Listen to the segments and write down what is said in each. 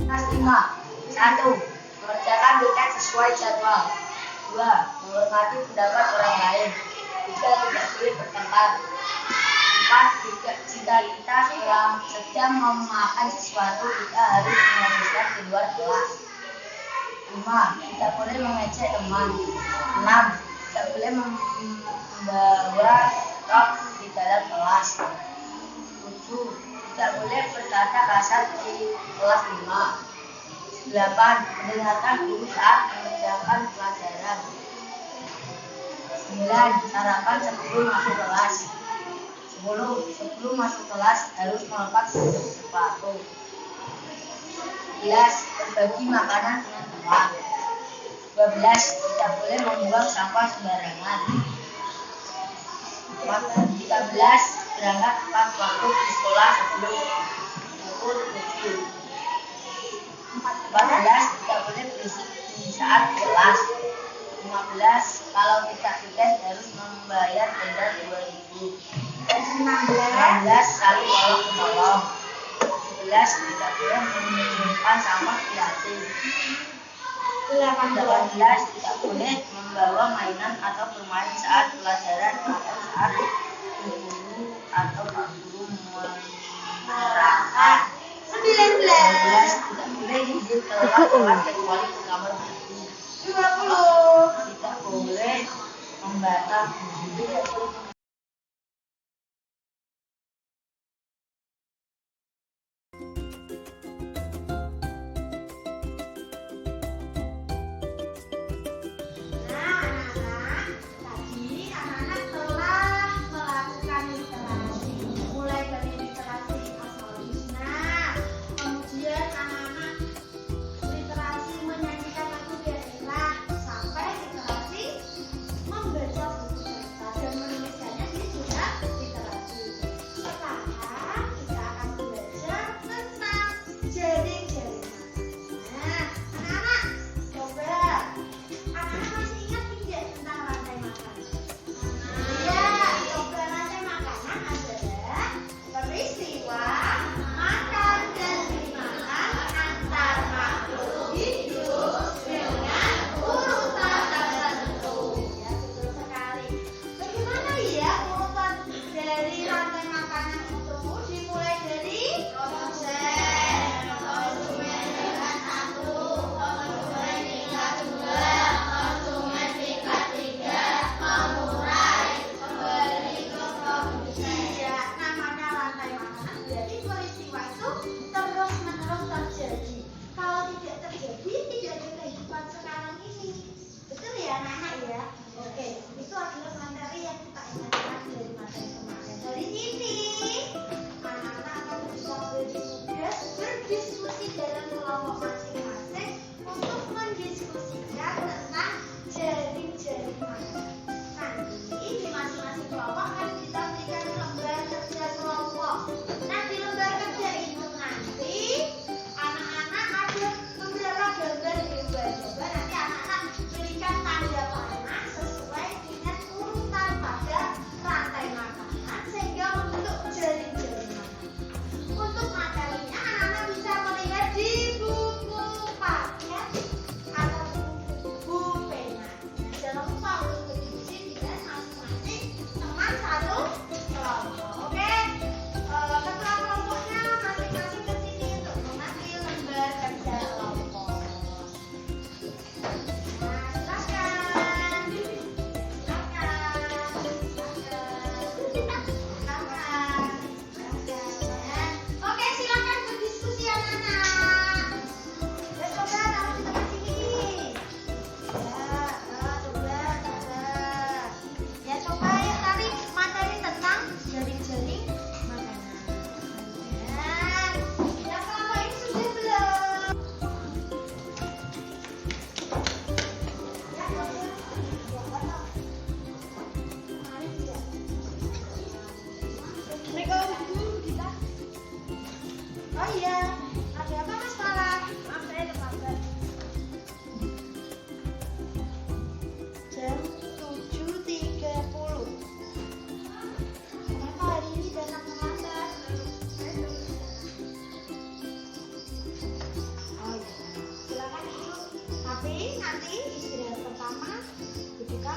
Kelas 5. 1. Mengerjakan piket sesuai jadwal. 2. Menghormati pendapat orang lain. 3. Tidak boleh bertengkar. 4. Jika kita sedang memakan sesuatu, kita harus menghabiskan di luar kelas. 5. Tidak boleh mengejek teman. 6. Tidak boleh membawa rok di dalam kelas. 7. Tidak boleh berkata kasar di kelas 5. 8. Mendengarkan guru saat mengerjakan pelajaran. 9. Sarapan sebelum masuk kelas. 10. Sebelum masuk kelas harus melepas sepatu. 11. Berbagi makanan dengan teman. 12. Tidak boleh membuang sampah sembarangan. 13. Berangkat tepat waktu di sekolah sebelum pukul 7. 14. Tidak boleh berisik di saat kelas. 15. Kalau tidak sukses harus membayar denda 2.000. 16. Saling tolong menolong. 17. Tidak boleh menyimpan sampah di hati. 18. Tidak boleh membawa mainan atau bermain saat pelajaran atau saat guru atau pak guru menerangkan. 19. Tidak boleh izin keluar kecuali ke kamar mandi. 20. Tidak boleh membantah guru.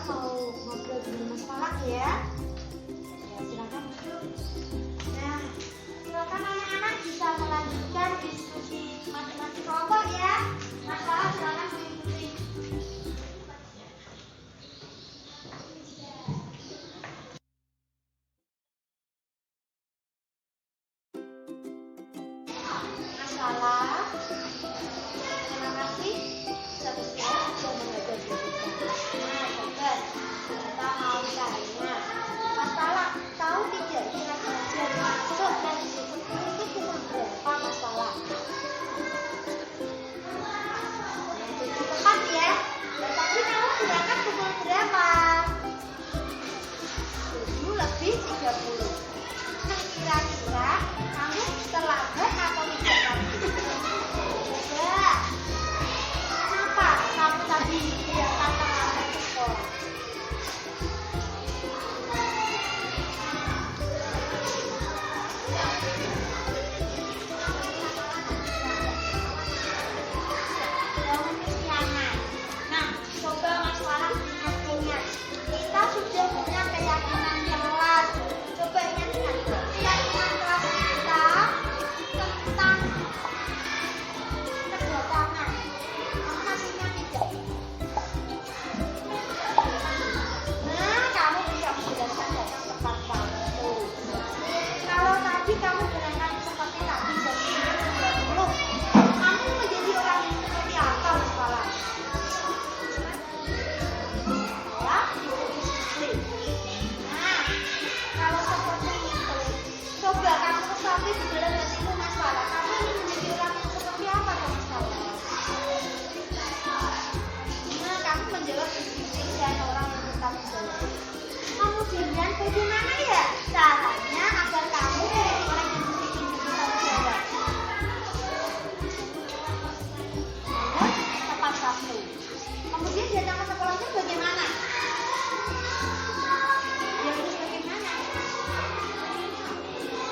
mau ngobrol dengan Mas Falak ya? Ya, silakan. Nah, silakan anak-anak bisa melanjutkan diskusi masing-masing kelompok ya. Mas Falak silakan mengikuti. Mas Falak, terima kasih sudah mengajar di kita. Nah, coba kita mau tanya, Mas Falak tahu tidak nilai belajar masuk dan itu cuma berapa, Mas Falak? Itu tepat ya. Dan tadi kamu berangkat pukul berapa? 7 lebih 30. Nah, kira-kira kamu terlambat atau tidak tadi? Tidak. Kenapa kamu tadi berangkat terlambat ke sekolah? Jangan kesiangan. Nah, coba Mas Falak ingat-ingat. Kita sudah punya keyakinan kelas. Coba ingat-ingat. Keyakinan kelas kita tentang kedatangan. Kamu masih ingat tidak? Nah, kamu bisa menjelaskan datang tepat waktu. Kalau tadi kamu berangkat seperti tadi jam 9.30, kamu menjadi orang yang seperti apa, Mas Falak? Ya, disiplin. Nah, kalau seperti itu, coba kamu resapi di dalam hatimu, Mas Falak. Kamu ingin menjadi orang yang seperti apa, Mas Falak? Nah, kamu menjawab disiplin dan orang yang bertanggung jawab. Kemudian bagaimana ya caranya agar kamu menjadi orang yang disiplin dan bertanggung jawab? Nah, tepat waktu. Kemudian datang ke sekolahnya bagaimana? Ya harus bagaimana?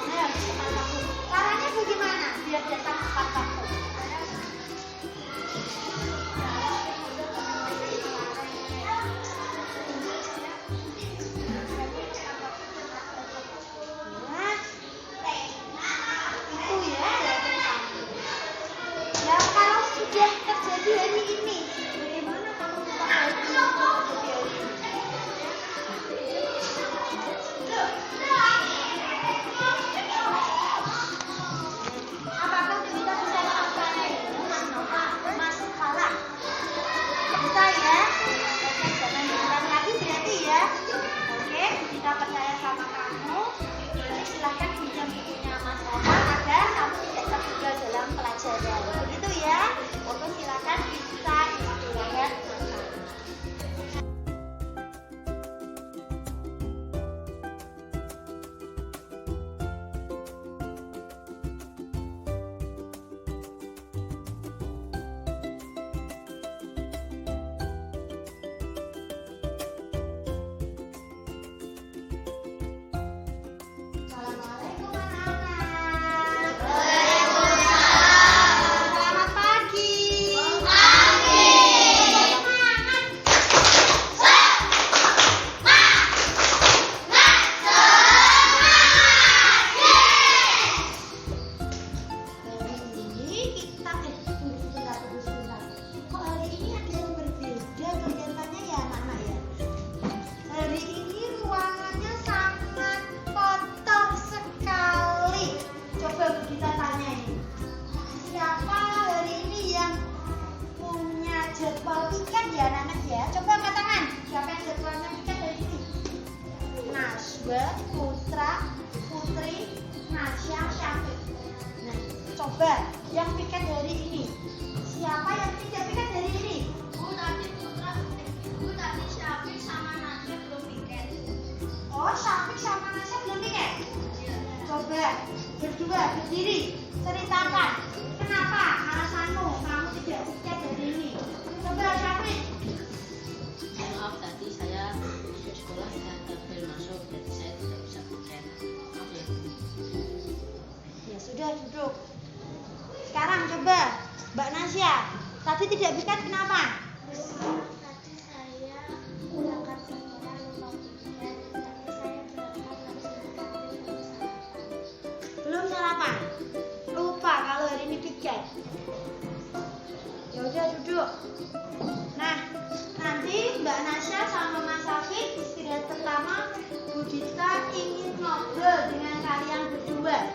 Nah, harus tepat waktu. Caranya bagaimana biar datang tepat waktu? Nah, itu ya jawaban kamu. Ya kalau sudah terjadi hari ini, bagaimana kamu bisa tahu kenapa terjadi hari ini? Apakah kita bisa melakukannya? Mas Falak? Bisa ya? Oke, jangan diulang lagi berarti ya. Oke, kita percaya sama kamu. Jadi silahkan pinjam bukunya Mas Falak agar kamu tidak tertinggal dalam pelajaran. Begitu ya? Oke, silakan bisa istirahat sebentar. Assalamualaikum anak-anak. Selamat pagi. Semangat. Hari ini kita tunggu sebentar. Kok hari ini ada yang berbeda kegiatannya ya anak-anak ya? Hari ini ruangannya sangat kotor sekali. Coba kita tanyain. Siapa hari ini yang punya jadwal piket ya anak-anak ya? Coba angkat tangan. Siapa yang jadwalnya piket hari ini? Najwa, Putra, Putri, Nasya, Syafiq. Nah, coba yang piket hari ini. Siapa yang tidak piket hari ini? Tadi Putra, tadi Syafiq sama Nasya belum piket. Oh, Syafiq sama Nasya belum piket? Coba berdua berdiri ceritakan kenapa alasanmu kamu tidak piket hari ini. Coba Syafiq. Maaf, tadi saya di sekolah gagal masuk, jadi saya tidak bisa piket. Maaf ya. Ya sudah duduk. Sekarang coba Mbak Nasya. Tadi tidak piket kenapa? Tadi saya berangkat Ya udah duduk. Nah, nanti Mbak Nasya sama Mas Safik istirahat pertama. Bu Dita ingin ngobrol dengan kalian berdua.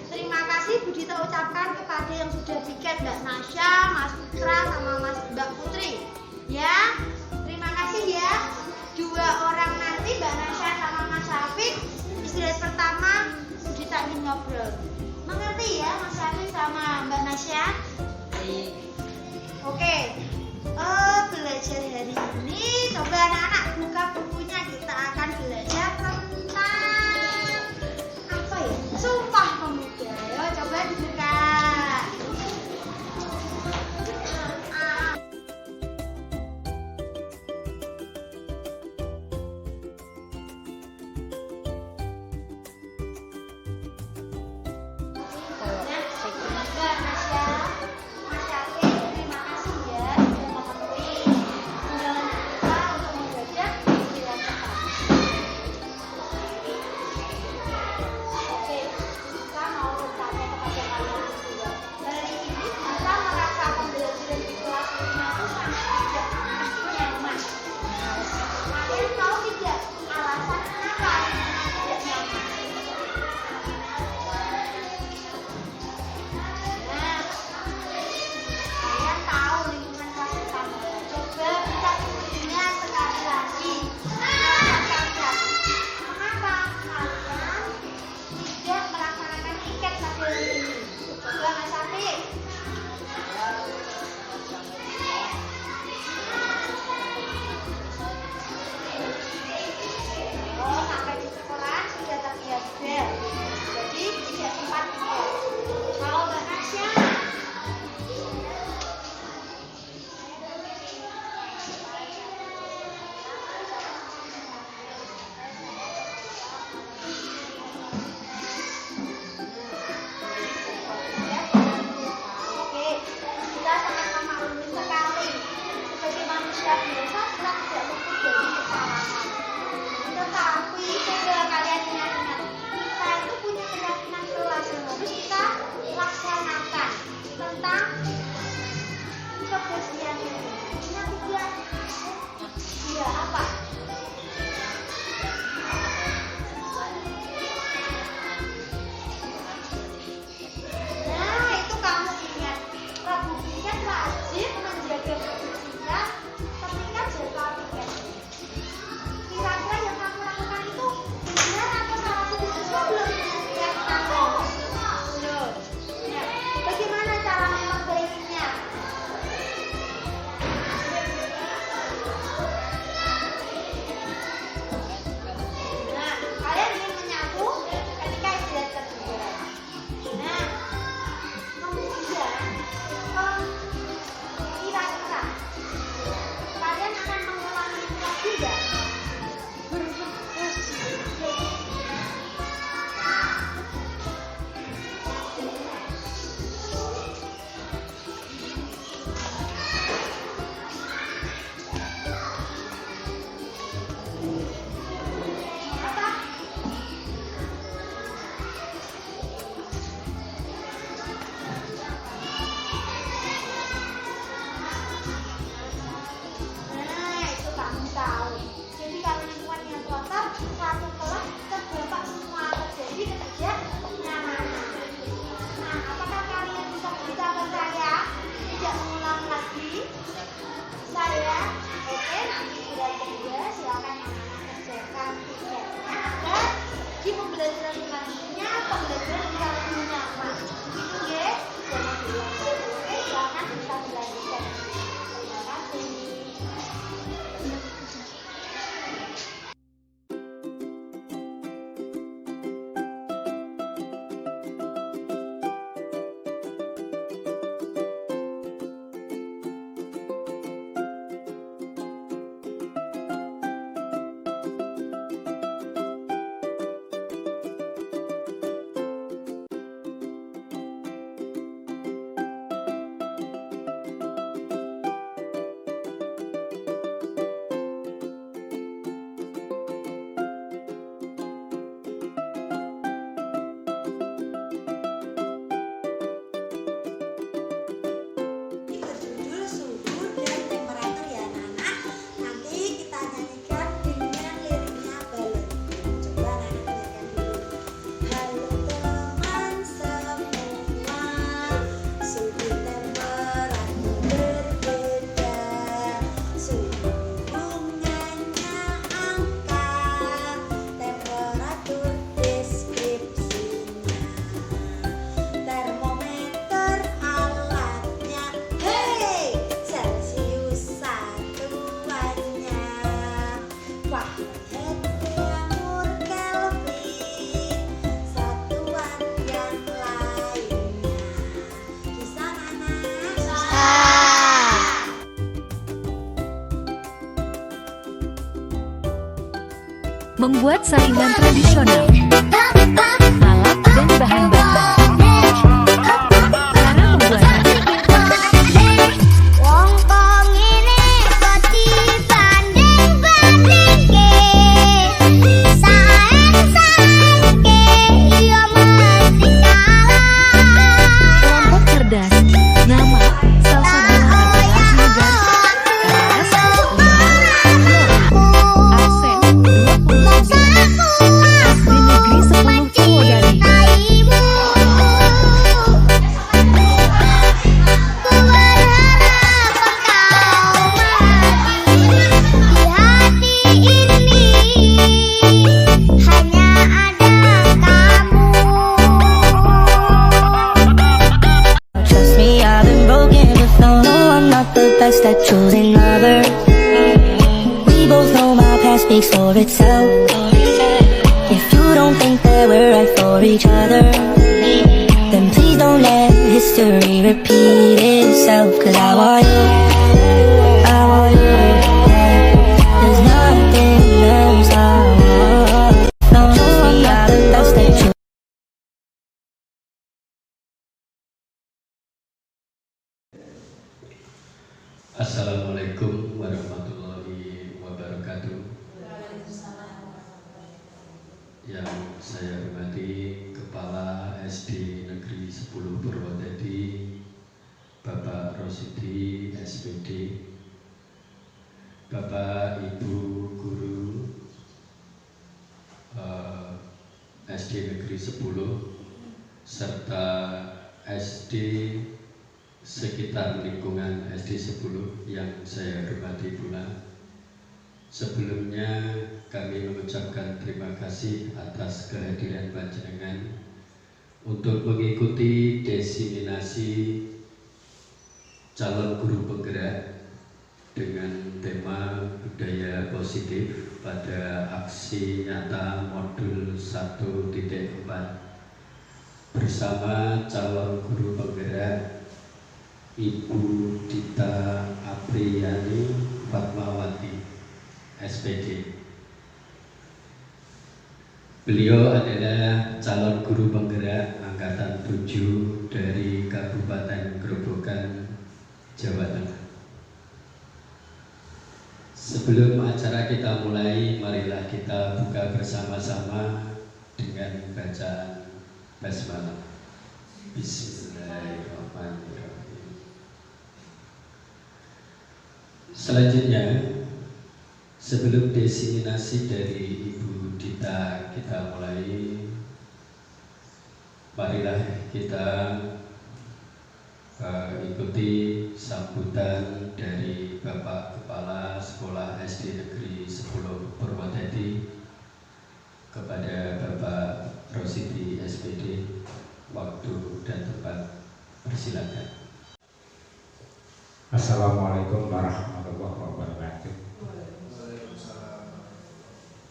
Terima kasih Bu Dita ucapkan kepada yang sudah tiket, Mbak Nasya, Mas Putra, sama Mbak Putri. Ya, terima kasih ya. 2 orang nanti Mbak Nasya sama Mas Safik istirahat pertama. Bu Dita ingin ngobrol. Mengerti ya Mas Safik sama Mbak Nasya? Baik. Oke. Belajar hari ini, coba anak-anak buka bukunya. Kita akan belajar tentang apa ya? Sumpah Pemuda. Ayo coba dibuka. Nah, Mbak Nasya, Mas Syafiq, terima kasih ya sudah memenuhi undangan kita untuk membelajar istirahat pertama. Oke, kita mau bertanya kepada kalian berdua. Hari ini kita merasa pembelajaran di kelas 5 itu sangat tidak nyaman. Kalian tahu tidak alasan kenapa tidak nyaman? Nah, kalian tahu lingkungan kelas pertama. Coba kita ikutinnya sekali lagi. Alasan kalian. Kenapa kalian tidak melaksanakan tiket pada hari ini? Coba Mas Safik. Oh, sampai di sekolah sudah terbiasa. Jadi tidak sempat tiket. Kalau Mbak Nasya, oke, kita sangat memaklumi sekali. Sebagai manusia biasa, kita tidak luput dari kesalahan. Tetapi coba kalian ingat-ingat, kita itu punya keyakinan kelas yang harus kita laksanakan tentang kebersihan ini. Ingat tidak? Iya, apa? Nah, itu kamu ingat. Prabu Piket wajib menjaga kebersihan ketika jadwal tiket. Kira-kira yang kamu lakukan itu benar atau salah? Sudah belum lihat kamu? Belum. Nah, bagaimana cara memperbaikinya? membuat saringan tradisional, alat dan bahan baku. Cara pembuatan. Wong kok ngene kok dibanding-bandingke. Saen-saenke yo mesti kalah. Kelompok cerdas. Nama Salsabila adalah Medan. KS 5, absen 29. SD Negeri 10 Purwodadi. Trust me, I've been broken before. No, I'm not the best at choosing lovers. We both know my past speaks for itself. If you don't think that we're right for each other, then please don't let history repeat itself. 'Cause I want you, I want you, yeah. There's nothing else I want. No, trust me, I'm the best at choosing. Assalamualaikum warahmatullahi wabarakatuh. Yang saya hormati Kepala SD Negeri 10 Purwodadi, Bapak Rosidi SPD, Bapak Ibu Guru SD Negeri 10 serta SD sekitar lingkungan SD 10 yang saya hormati pula. Sebelumnya kami mengucapkan terima kasih atas kehadiran panjenengan untuk mengikuti diseminasi calon guru penggerak dengan tema budaya positif pada aksi nyata modul 1.4 bersama calon guru penggerak Ibu Dita Apriyani Fatmawati SPD. Beliau adalah calon guru penggerak angkatan 7 dari Kabupaten Grobogan, Jawa Tengah. Sebelum acara kita mulai, marilah kita buka bersama-sama dengan bacaan basmalah. Bismillahirrahmanirrahim. Selanjutnya, sebelum diseminasi dari Ibu Dita kita mulai, marilah kita ikuti sambutan dari Bapak Kepala Sekolah SD Negeri 10 Purwodadi kepada Bapak Rosidi SPD. Waktu dan tempat persilakan. Assalamualaikum warahmatullahi wabarakatuh.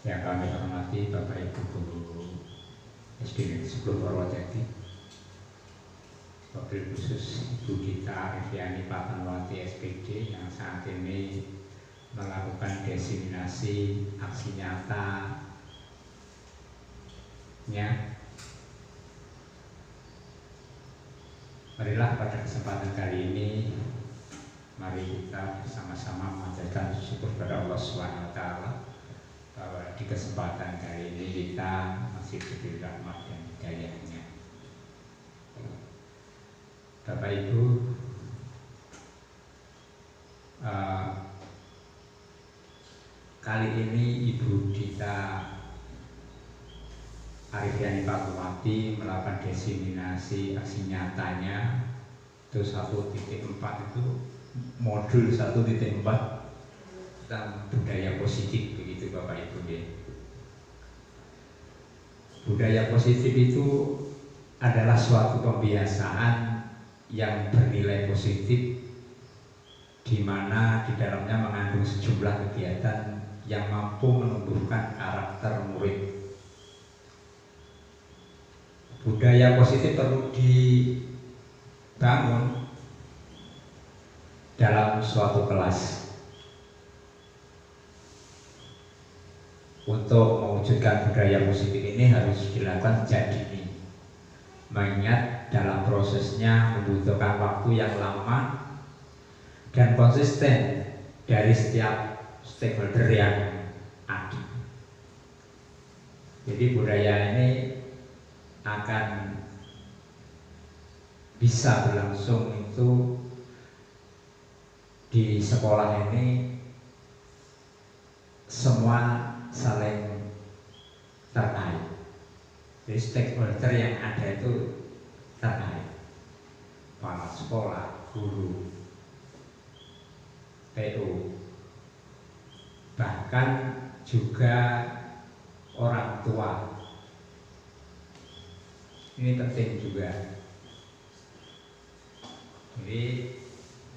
Yang kami hormati Bapak Ibu Guru SD Negeri 10 Purwodadi, wabil khusus Ibu Dita Apriyani Fatmawati SPD yang saat ini melakukan diseminasi aksi nyatanya. Marilah pada kesempatan kali ini, mari kita bersama-sama memanjatkan syukur kepada Allah SWT bahwa di kesempatan kali ini kita masih diberi rahmat dan hidayahnya. Bapak Ibu, kali ini Ibu Dita Apriyani Fatmawati melakukan diseminasi aksi nyatanya itu 1.4 itu modul 1.4 tentang budaya positif, begitu Bapak Ibu ya. Budaya positif itu adalah suatu pembiasaan yang bernilai positif, di mana di dalamnya mengandung sejumlah kegiatan yang mampu menumbuhkan karakter murid. Budaya positif perlu dibangun dalam suatu kelas untuk mewujudkan budaya positif ini harus dilakukan sejak dini. Mengingat dalam prosesnya membutuhkan waktu yang lama dan konsisten dari setiap stakeholder yang ada. Jadi budaya ini akan bisa berlangsung itu di sekolah ini semua saling terkait. Jadi stakeholder yang ada itu terkait, kepala sekolah, guru, PU, bahkan juga orang tua. Ini penting juga. Jadi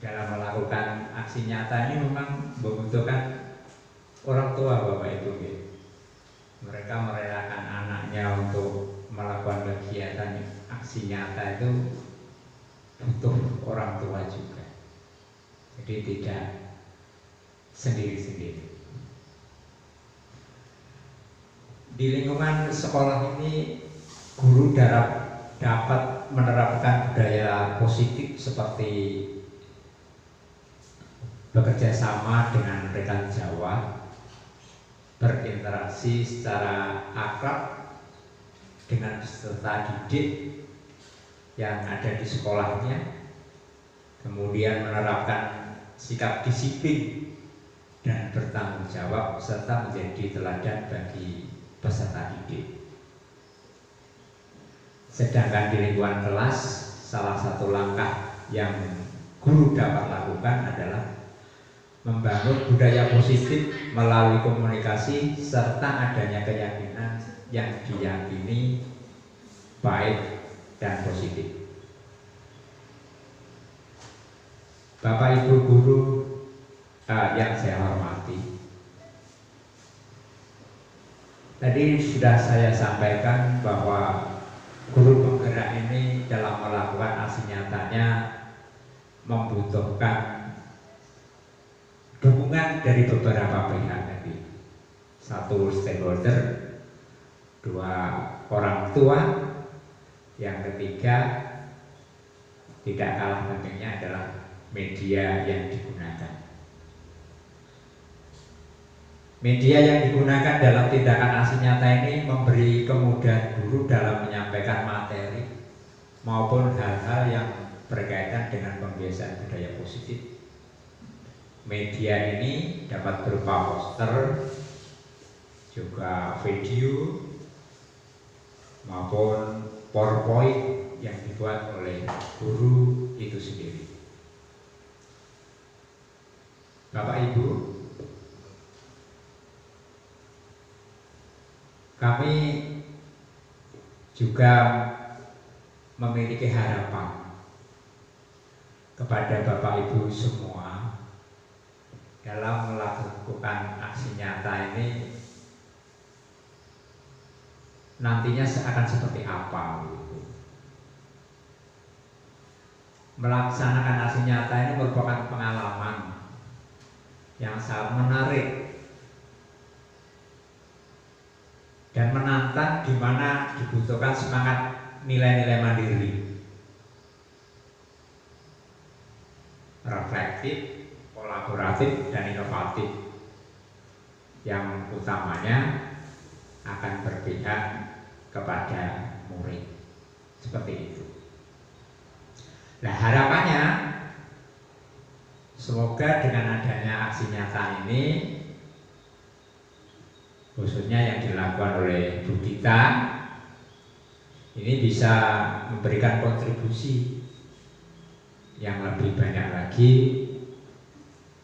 dalam melakukan aksi nyata ini memang membutuhkan orang tua, Bapak Ibu. Mereka merelakan anaknya untuk melakukan kegiatan aksi nyata itu butuh orang tua juga. Jadi tidak sendiri-sendiri. Di lingkungan sekolah ini guru dapat menerapkan budaya positif seperti bekerja sama dengan rekan Jawa, berinteraksi secara akrab dengan peserta didik yang ada di sekolahnya, kemudian menerapkan sikap disiplin dan bertanggung jawab serta menjadi teladan bagi peserta didik. Sedangkan di lingkungan kelas, salah satu langkah yang guru dapat lakukan adalah membangun budaya positif melalui komunikasi serta adanya keyakinan yang diyakini baik dan positif. Bapak Ibu guru yang saya hormati, tadi sudah saya sampaikan bahwa guru penggerak ini dalam melakukan aksi nyatanya membutuhkan dukungan dari beberapa pihak tadi. Satu, stakeholder. Dua, orang tua. Yang ketiga, tidak kalah pentingnya adalah media yang digunakan. Media yang digunakan dalam tindakan aksi nyata ini memberi kemudahan guru dalam menyampaikan materi maupun hal-hal yang berkaitan dengan pembiasaan budaya positif. Media ini dapat berupa poster, juga video, maupun PowerPoint yang dibuat oleh guru itu sendiri. Bapak Ibu, kami juga memiliki harapan kepada Bapak Ibu semua dalam melakukan aksi nyata ini nantinya akan seperti apa gitu. Melaksanakan aksi nyata ini merupakan pengalaman yang sangat menarik dan menantang, di mana dibutuhkan semangat nilai-nilai mandiri, reflektif, kolaboratif, dan inovatif, yang utamanya akan berpihak kepada murid. Seperti itu. Nah, harapannya semoga dengan adanya aksi nyata ini, khususnya yang dilakukan oleh Bu Dita, ini bisa memberikan kontribusi yang lebih banyak lagi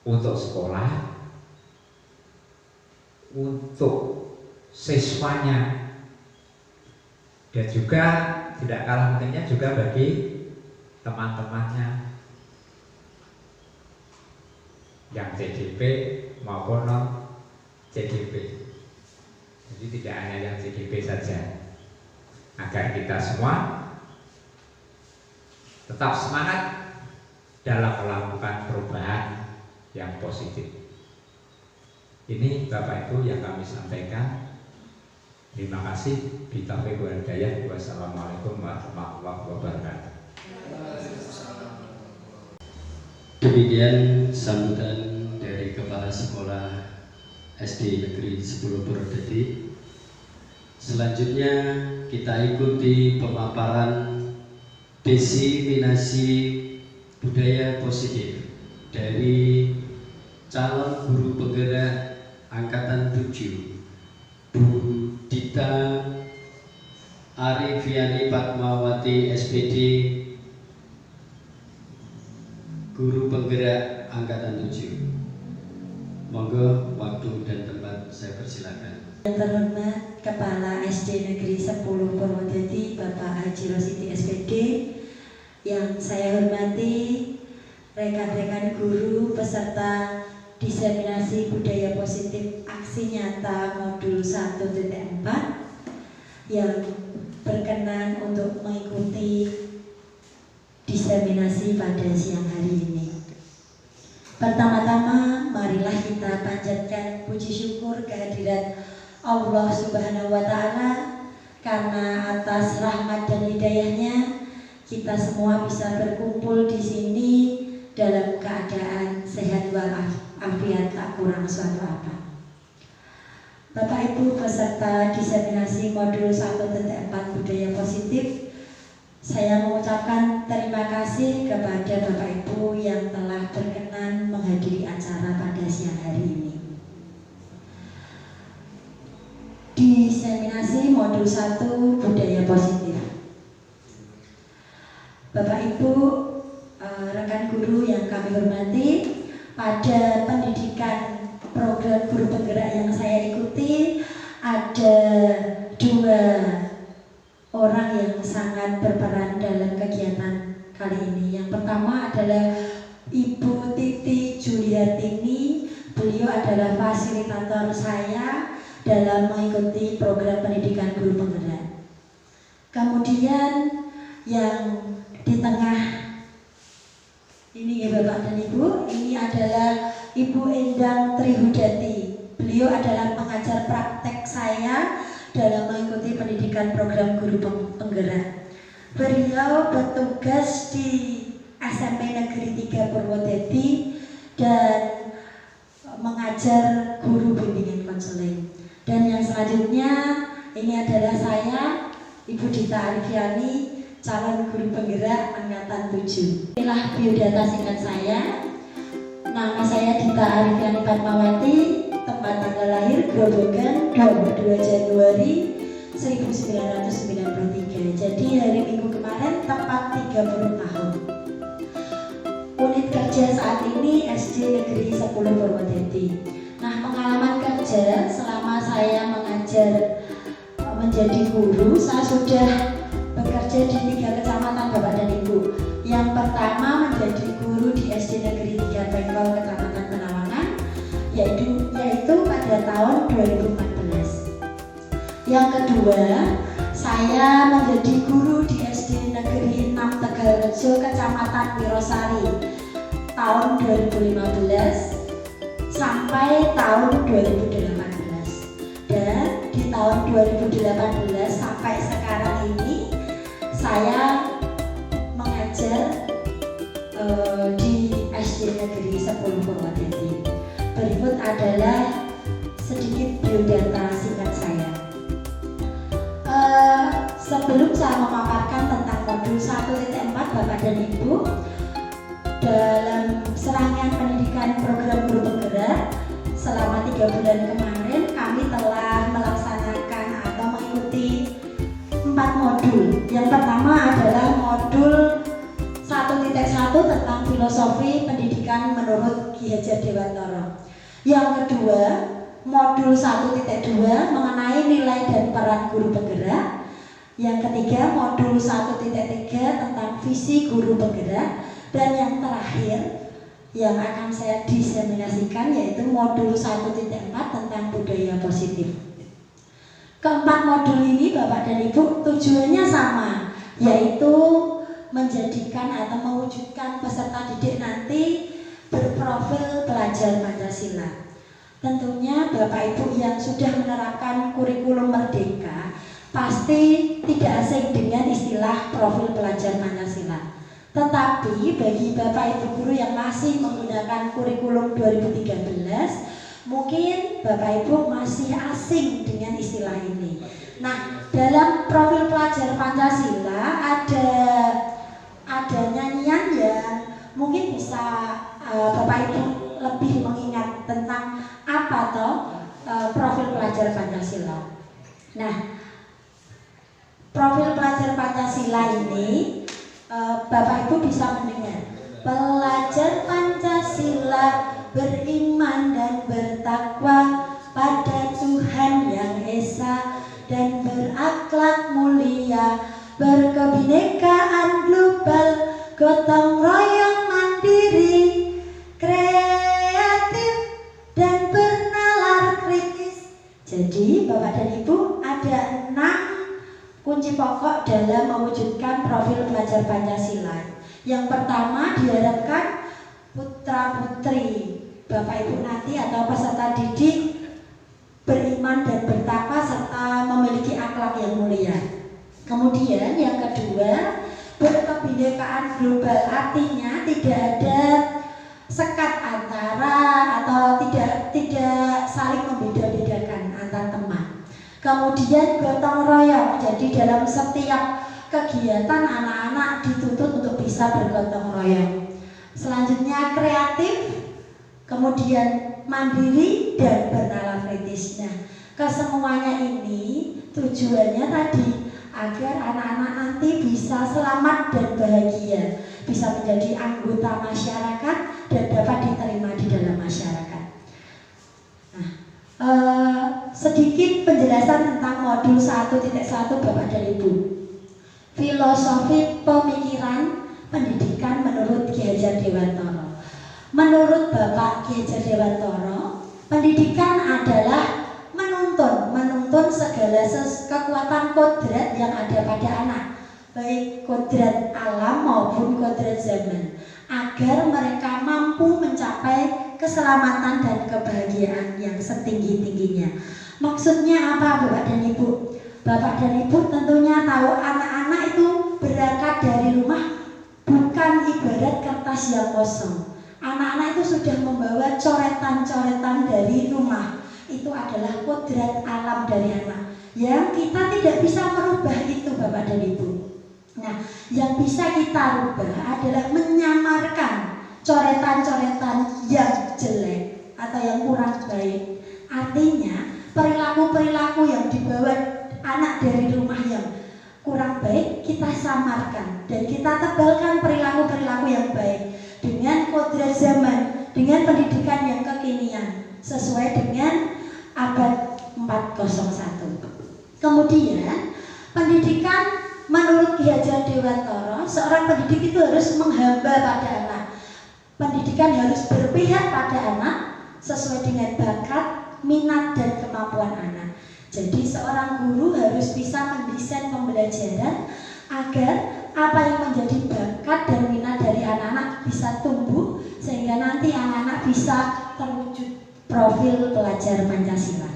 untuk sekolah, untuk siswanya, dan juga tidak kalah pentingnya juga bagi teman-temannya yang CDP maupun non CDP. Jadi tidak hanya yang CDP saja, agar kita semua tetap semangat dalam melakukan perubahan yang positif. Ini Bapak Ibu yang kami sampaikan. Terima kasih. Billahi wal hidayah. Wassalamualaikum warahmatullahi wabarakatuh. Demikian sambutan dari Kepala Sekolah SD Negeri 10 Purwodadi. Selanjutnya kita ikuti pemaparan diseminasi budaya positif dari calon guru penggerak angkatan 7, Bu Dita Arifiani Fatmawati SPD, guru penggerak angkatan 7. Monggo waktu dan tempat saya persilakan. Yang terhormat Kepala SD Negeri 10 Purwodadi Bapak Haji Rosidi SPD, yang saya hormati rekan-rekan guru peserta diseminasi budaya positif aksi nyata modul 1.4 yang berkenan untuk mengikuti diseminasi pada siang hari ini. Pertama-tama, marilah kita panjatkan puji syukur kehadirat Allah Subhanahu wa Ta'ala, karena atas rahmat dan hidayahnya kita semua bisa berkumpul di sini dalam keadaan sehat walafiat, tak kurang suatu apa. Bapak Ibu peserta diseminasi modul 1.4 budaya positif, saya mengucapkan terima kasih kepada Bapak Ibu yang telah berkenan menghadiri acara pada siang hari ini. Diseminasi modul 1 budaya positif. Bapak Ibu, rekan guru yang kami hormati, pada pendidikan program guru penggerak yang saya ikuti ada 2 orang yang sangat berperan dalam kegiatan kali ini. Yang pertama adalah Ibu Titi Juliatini. Beliau adalah fasilitator saya dalam mengikuti program pendidikan guru penggerak. Kemudian yang di tengah ini ya Bapak dan Ibu, ini adalah Ibu Endang Trihudati. Beliau adalah pengajar praktek saya dalam mengikuti pendidikan program guru penggerak. Beliau bertugas di SMP Negeri 3 Purwodadi dan mengajar guru bimbingan konseling. Dan yang selanjutnya ini adalah saya, Ibu Dita Arifiani, calon guru penggerak angkatan 7. Inilah biodata singkat saya. Nama saya Dita Arifiani Fatmawati, tempat tanggal lahir Grobogan 22 Januari 1993. Jadi hari Minggu kemarin tepat 30 tahun. Unit kerja saat ini SD Negeri 10 Purwodadi. Nah, pengalaman kerja selama saya mengajar menjadi guru, saya sudah bekerja di 3 kecamatan Bapak dan Ibu. Yang pertama menjadi guru di SD Negeri 3 Bengkol, Kecamatan Penawangan, yaitu pada tahun 2014. Yang kedua, saya menjadi guru di SD Negeri 6 Tegalrejo, Kecamatan Wirosari, tahun 2015 sampai tahun 2018. Dan di tahun 2018 sampai sekarang ini saya mengajar di SD Negeri 10 Purwodadi. Berikut adalah sedikit biodata singkat saya. Sebelum saya memaparkan tentang modul 1.4 Bapak dan Ibu, dalam serangkaian pendidikan program guru penggerak selama 3 bulan kemarin, kami telah melaksanakan atau mengikuti 4 modul. Yang pertama adalah modul 1.1 tentang filosofi pendidikan menurut Ki Hajar Dewantara. Yang kedua, modul 1.2 mengenai nilai dan peran guru penggerak. Yang ketiga, modul 1.3 tentang visi guru penggerak. Dan yang terakhir yang akan saya diseminasikan yaitu modul 1.4 tentang budaya positif. Keempat modul ini Bapak dan Ibu tujuannya sama, yaitu menjadikan atau mewujudkan peserta didik nanti berprofil pelajar Pancasila. Tentunya Bapak Ibu yang sudah menerapkan kurikulum Merdeka pasti tidak asing dengan istilah profil pelajar Pancasila. Tetapi bagi Bapak Ibu guru yang masih menggunakan kurikulum 2013, mungkin Bapak Ibu masih asing dengan istilah ini. Nah, dalam profil pelajar Pancasila ada nyanyian yang mungkin bisa Bapak Ibu lebih mengingat tentang apa toh profil pelajar Pancasila. Nah, profil pelajar Pancasila ini Bapak Ibu bisa mendengar. Pelajar Pancasila beriman dan bertakwa pada Tuhan Yang Esa dan berakhlak mulia, berkebinekaan global, gotong royong mandiri, kreatif dan bernalar kritis. Jadi Bapak dan Ibu ada 6 kunci pokok dalam mewujudkan profil pelajar Pancasila. Yang pertama diharapkan putra-putri Bapak Ibu nanti atau peserta didik beriman dan bertakwa serta memiliki akhlak yang mulia. Kemudian yang kedua, berkebinekaan global, artinya tidak ada sekat antara atau tidak saling membeda-bedakan antar teman. Kemudian gotong royong, jadi dalam setiap kegiatan anak-anak dituntut untuk bisa bergotong royong. Selanjutnya kreatif, kemudian mandiri dan bernalar kritis. Nah, kesemuanya ini tujuannya tadi agar anak-anak nanti bisa selamat dan bahagia, bisa menjadi anggota masyarakat dan dapat diterima di dalam masyarakat. Nah, sedikit penjelasan tentang modul 1.1 Bapak dan Ibu. Filosofi pemikiran pendidikan menurut Ki Hajar Dewantara. Menurut Bapak Ki Hajar Dewantara, pendidikan adalah menuntun segala kekuatan kodrat yang ada pada anak, baik kodrat alam maupun kodrat zaman, agar mereka mampu mencapai keselamatan dan kebahagiaan yang setinggi-tingginya. Maksudnya apa Bapak dan Ibu? Bapak dan Ibu tentunya tahu anak-anak itu berangkat dari rumah bukan ibarat kertas yang kosong. Anak-anak itu sudah membawa coretan-coretan dari rumah. Itu adalah kodrat alam dari anak yang kita tidak bisa merubah itu Bapak dan Ibu. Nah, yang bisa kita rubah adalah menyamarkan coretan-coretan yang jelek atau yang kurang baik. Artinya perilaku-perilaku yang dibawa anak dari rumah yang kurang baik kita samarkan dan kita tebalkan perilaku-perilaku yang baik dengan kodrat zaman, dengan pendidikan yang kekinian sesuai dengan abad 401. Kemudian pendidikan menurut Ki Hajar Dewantara, seorang pendidik itu harus menghamba pada anak. Pendidikan harus berpihak pada anak sesuai dengan bakat, minat dan kemampuan anak. Jadi seorang guru harus bisa mendesain pembelajaran agar apa yang menjadi bakat dan minat dari anak-anak bisa tumbuh sehingga nanti anak-anak bisa terwujud profil pelajar Pancasila.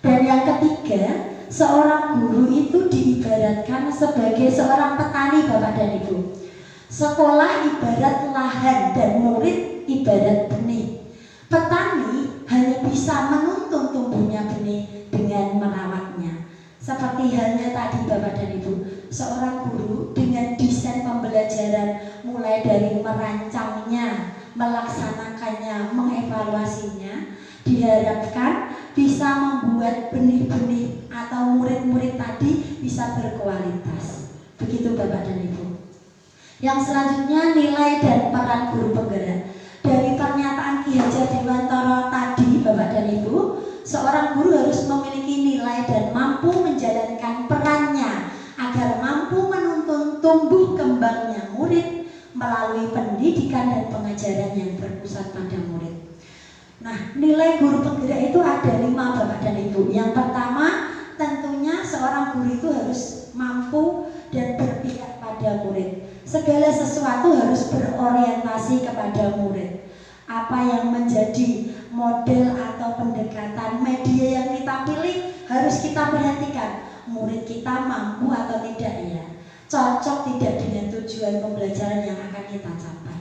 Dan yang ketiga, seorang guru itu diibaratkan sebagai seorang petani Bapak dan Ibu. Sekolah ibarat lahan dan murid ibarat benih. Petani hanya bisa menuntun tumbuhnya benih dengan merawatnya. Seperti halnya tadi Bapak dan Ibu, seorang guru dengan desain pembelajaran mulai dari merancangnya, melaksanakannya, mengevaluasinya, diharapkan bisa membuat benih-benih atau murid-murid tadi bisa berkualitas. Begitu Bapak dan Ibu. Yang selanjutnya nilai dan peran guru penggerak. Dari pernyataan Ki Hajar Dewantara tadi Bapak dan Ibu, seorang guru harus memiliki nilai dan mampu menjalankan perannya agar mampu menuntun tumbuh kembangnya murid melalui pendidikan dan pengajaran yang berpusat pada murid. Nah, nilai guru penggerak itu ada 5 Bapak dan Ibu. Yang pertama, tentunya seorang guru itu harus mampu dan berpihak pada murid. Segala sesuatu harus berorientasi kepada murid. Apa yang menjadi model atau pendekatan media yang kita pilih harus kita perhatikan. Murid kita mampu atau tidak ya, cocok tidak dengan tujuan pembelajaran yang akan kita capai.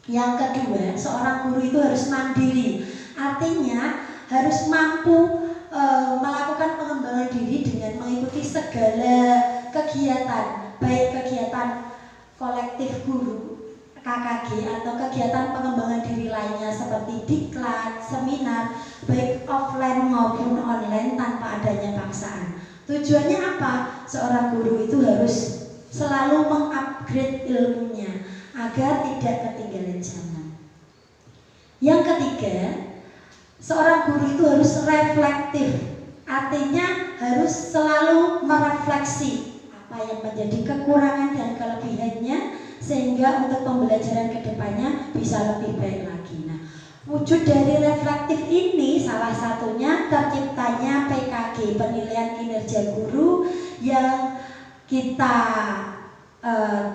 Yang kedua, seorang guru itu harus mandiri, artinya harus mampu melakukan pengembangan diri dengan mengikuti segala kegiatan, baik kegiatan kolektif guru KKG atau kegiatan pengembangan diri lainnya seperti diklat, seminar, baik offline maupun online tanpa adanya paksaan. Tujuannya apa? Seorang guru itu harus selalu mengupgrade ilmunya agar tidak ketinggalan zaman. Yang ketiga, seorang guru itu harus reflektif, artinya harus selalu merefleksi apa yang menjadi kekurangan dan kelebihannya sehingga untuk pembelajaran kedepannya bisa lebih baik lagi. Nah, wujud dari reflektif ini salah satunya terciptanya PKG, penilaian kinerja guru, yang kita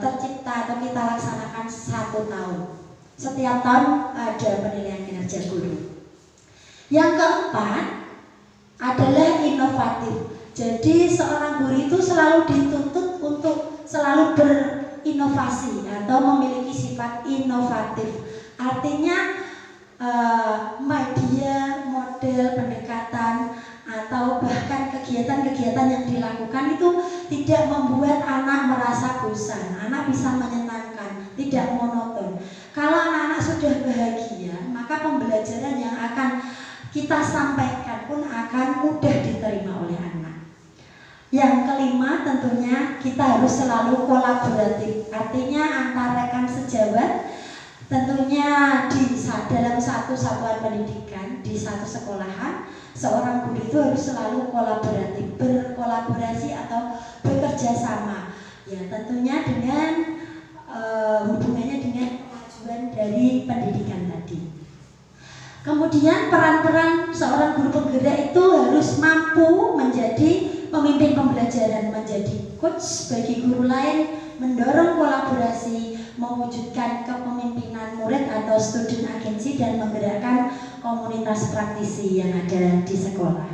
tercipta atau kita laksanakan 1 tahun. Setiap tahun ada penilaian kinerja guru. Yang keempat adalah inovatif. Jadi seorang guru itu selalu dituntut untuk selalu berinovasi atau memiliki sifat inovatif. Artinya media, model, pendekatan atau bahkan kegiatan-kegiatan yang dilakukan itu tidak membuat anak merasa bosan. Anak bisa menyenangkan, tidak monoton. Kalau anak-anak sudah bahagia, maka pembelajaran yang akan kita sampaikan pun akan mudah diterima oleh anak. Yang kelima, tentunya kita harus selalu kolaboratif. Artinya antar rekan sejawat, tentunya dalam satu satuan pendidikan, di satu sekolahan, seorang guru itu harus selalu kolaboratif, berkolaborasi atau bekerja sama. Ya, tentunya dengan hubungannya dengan kemajuan dari pendidikan tadi. Kemudian peran-peran seorang guru penggerak itu harus mampu menjadi pemimpin pembelajaran, menjadi coach bagi guru lain, mendorong kolaborasi, mewujudkan kepemimpinan murid atau student agency, dan menggerakkan komunitas praktisi yang ada di sekolah.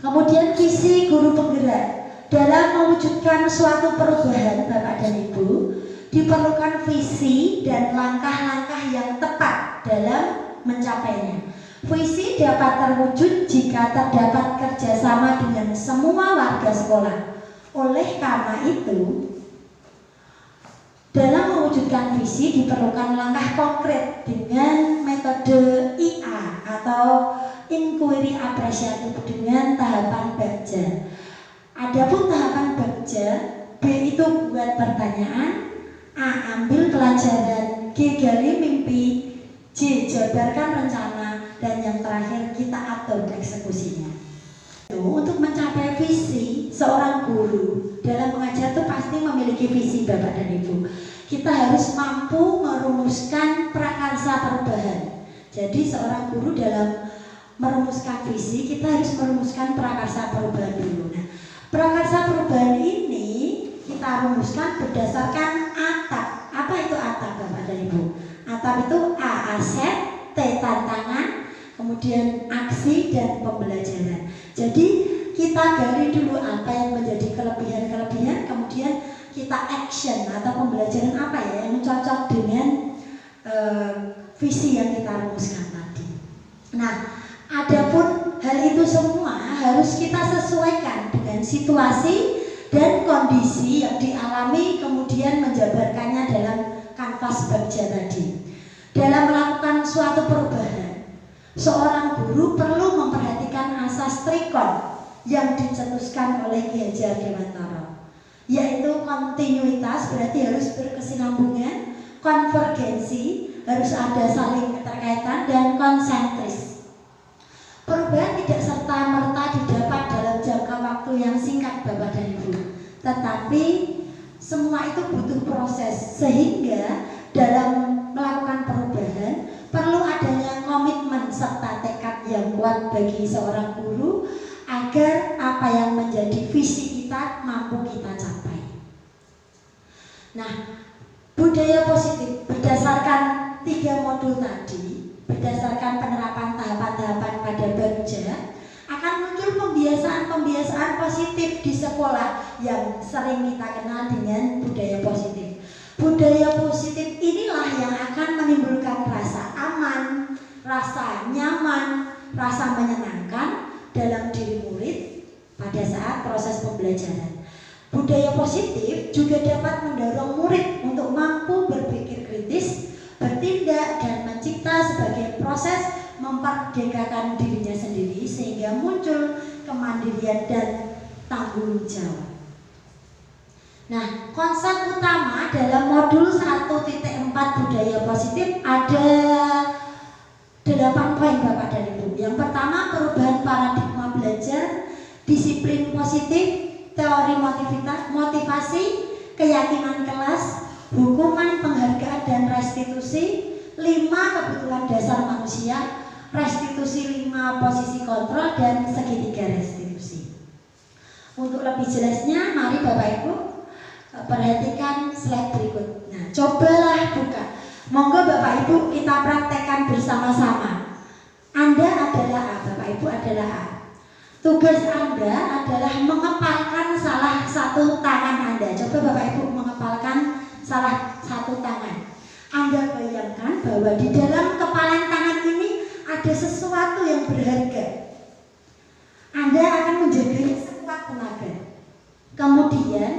Kemudian visi guru penggerak. Dalam mewujudkan suatu perubahan, Bapak dan Ibu, diperlukan visi dan langkah-langkah yang tepat dalam mencapainya. Visi dapat terwujud jika terdapat kerjasama dengan semua warga sekolah. Oleh karena itu, dalam mewujudkan visi diperlukan langkah konkret dengan metode IA atau inquiry apresiatif dengan tahapan bagja. Adapun tahapan bagja, B itu buat pertanyaan, A ambil pelajaran, G gali mimpi, C jabarkan rencana, dan yang terakhir kita atur eksekusinya. Untuk mencapai visi seorang guru dalam mengajar itu pasti memiliki visi, Bapak dan Ibu. Kita harus mampu merumuskan prakarsa perubahan. Jadi seorang guru dalam merumuskan visi, kita harus merumuskan prakarsa perubahan dulu. Nah, prakarsa perubahan ini kita rumuskan berdasarkan ATAP. Apa itu ATAP, Bapak dan Ibu? ATAP itu A aset, T tantangan, kemudian aksi dan pembelajaran. Jadi kita gali dulu apa yang menjadi kelebihan-kelebihan, kemudian kita action atau pembelajaran apa ya yang cocok dengan visi yang kita rumuskan tadi. Nah, adapun hal itu semua harus kita sesuaikan dengan situasi dan kondisi yang dialami, kemudian menjabarkannya dalam kanvas bagja tadi. Dalam melakukan suatu perubahan, seorang guru perlu memperhatikan asas trikon yang dicetuskan oleh Ki Hajar Dewantara, yaitu kontinuitas, berarti harus berkesinambungan, konvergensi, harus ada saling keterkaitan, dan konsentris. Perubahan tidak serta-merta didapat dalam jangka waktu yang singkat, Bapak dan Ibu, tetapi semua itu butuh proses, sehingga dalam melakukan perubahan perlu adanya komitmen serta tekad yang kuat bagi seorang guru agar apa yang menjadi visi kita mampu kita capai. Nah, budaya positif berdasarkan 3 modul tadi berdasarkan penerapan tahapan-tahapan pada Bagja, akan muncul pembiasaan-pembiasaan positif di sekolah yang sering kita kenal dengan budaya positif. Budaya positif inilah yang akan menimbulkan rasa aman, rasa nyaman, rasa menyenangkan dalam diri murid pada saat proses pembelajaran. Budaya positif juga dapat mendorong murid untuk mampu berpikir kritis, bertindak, dan mencipta sebagai proses memerdekakan dirinya sendiri sehingga muncul kemandirian dan tanggung jawab. Nah, konsep utama dalam modul 1.4 budaya positif ada 8 poin Bapak dan Ibu. Yang pertama, perubahan paradigma belajar, disiplin positif, teori motivasi, keyakinan kelas, hukuman, penghargaan, dan restitusi, 5 kebutuhan dasar manusia, restitusi 5 posisi kontrol, dan segitiga restitusi. Untuk lebih jelasnya, mari Bapak Ibu perhatikan slide berikut. Nah, cobalah buka. Monggo Bapak Ibu kita praktekkan bersama-sama. Anda adalah A, Bapak Ibu adalah A. Tugas Anda adalah mengepalkan salah satu tangan Anda. Coba Bapak Ibu mengepalkan salah satu tangan. Anda bayangkan bahwa di dalam kepalan tangan ini ada sesuatu yang berharga. Anda akan menjaganya sekuat tenaga. Kemudian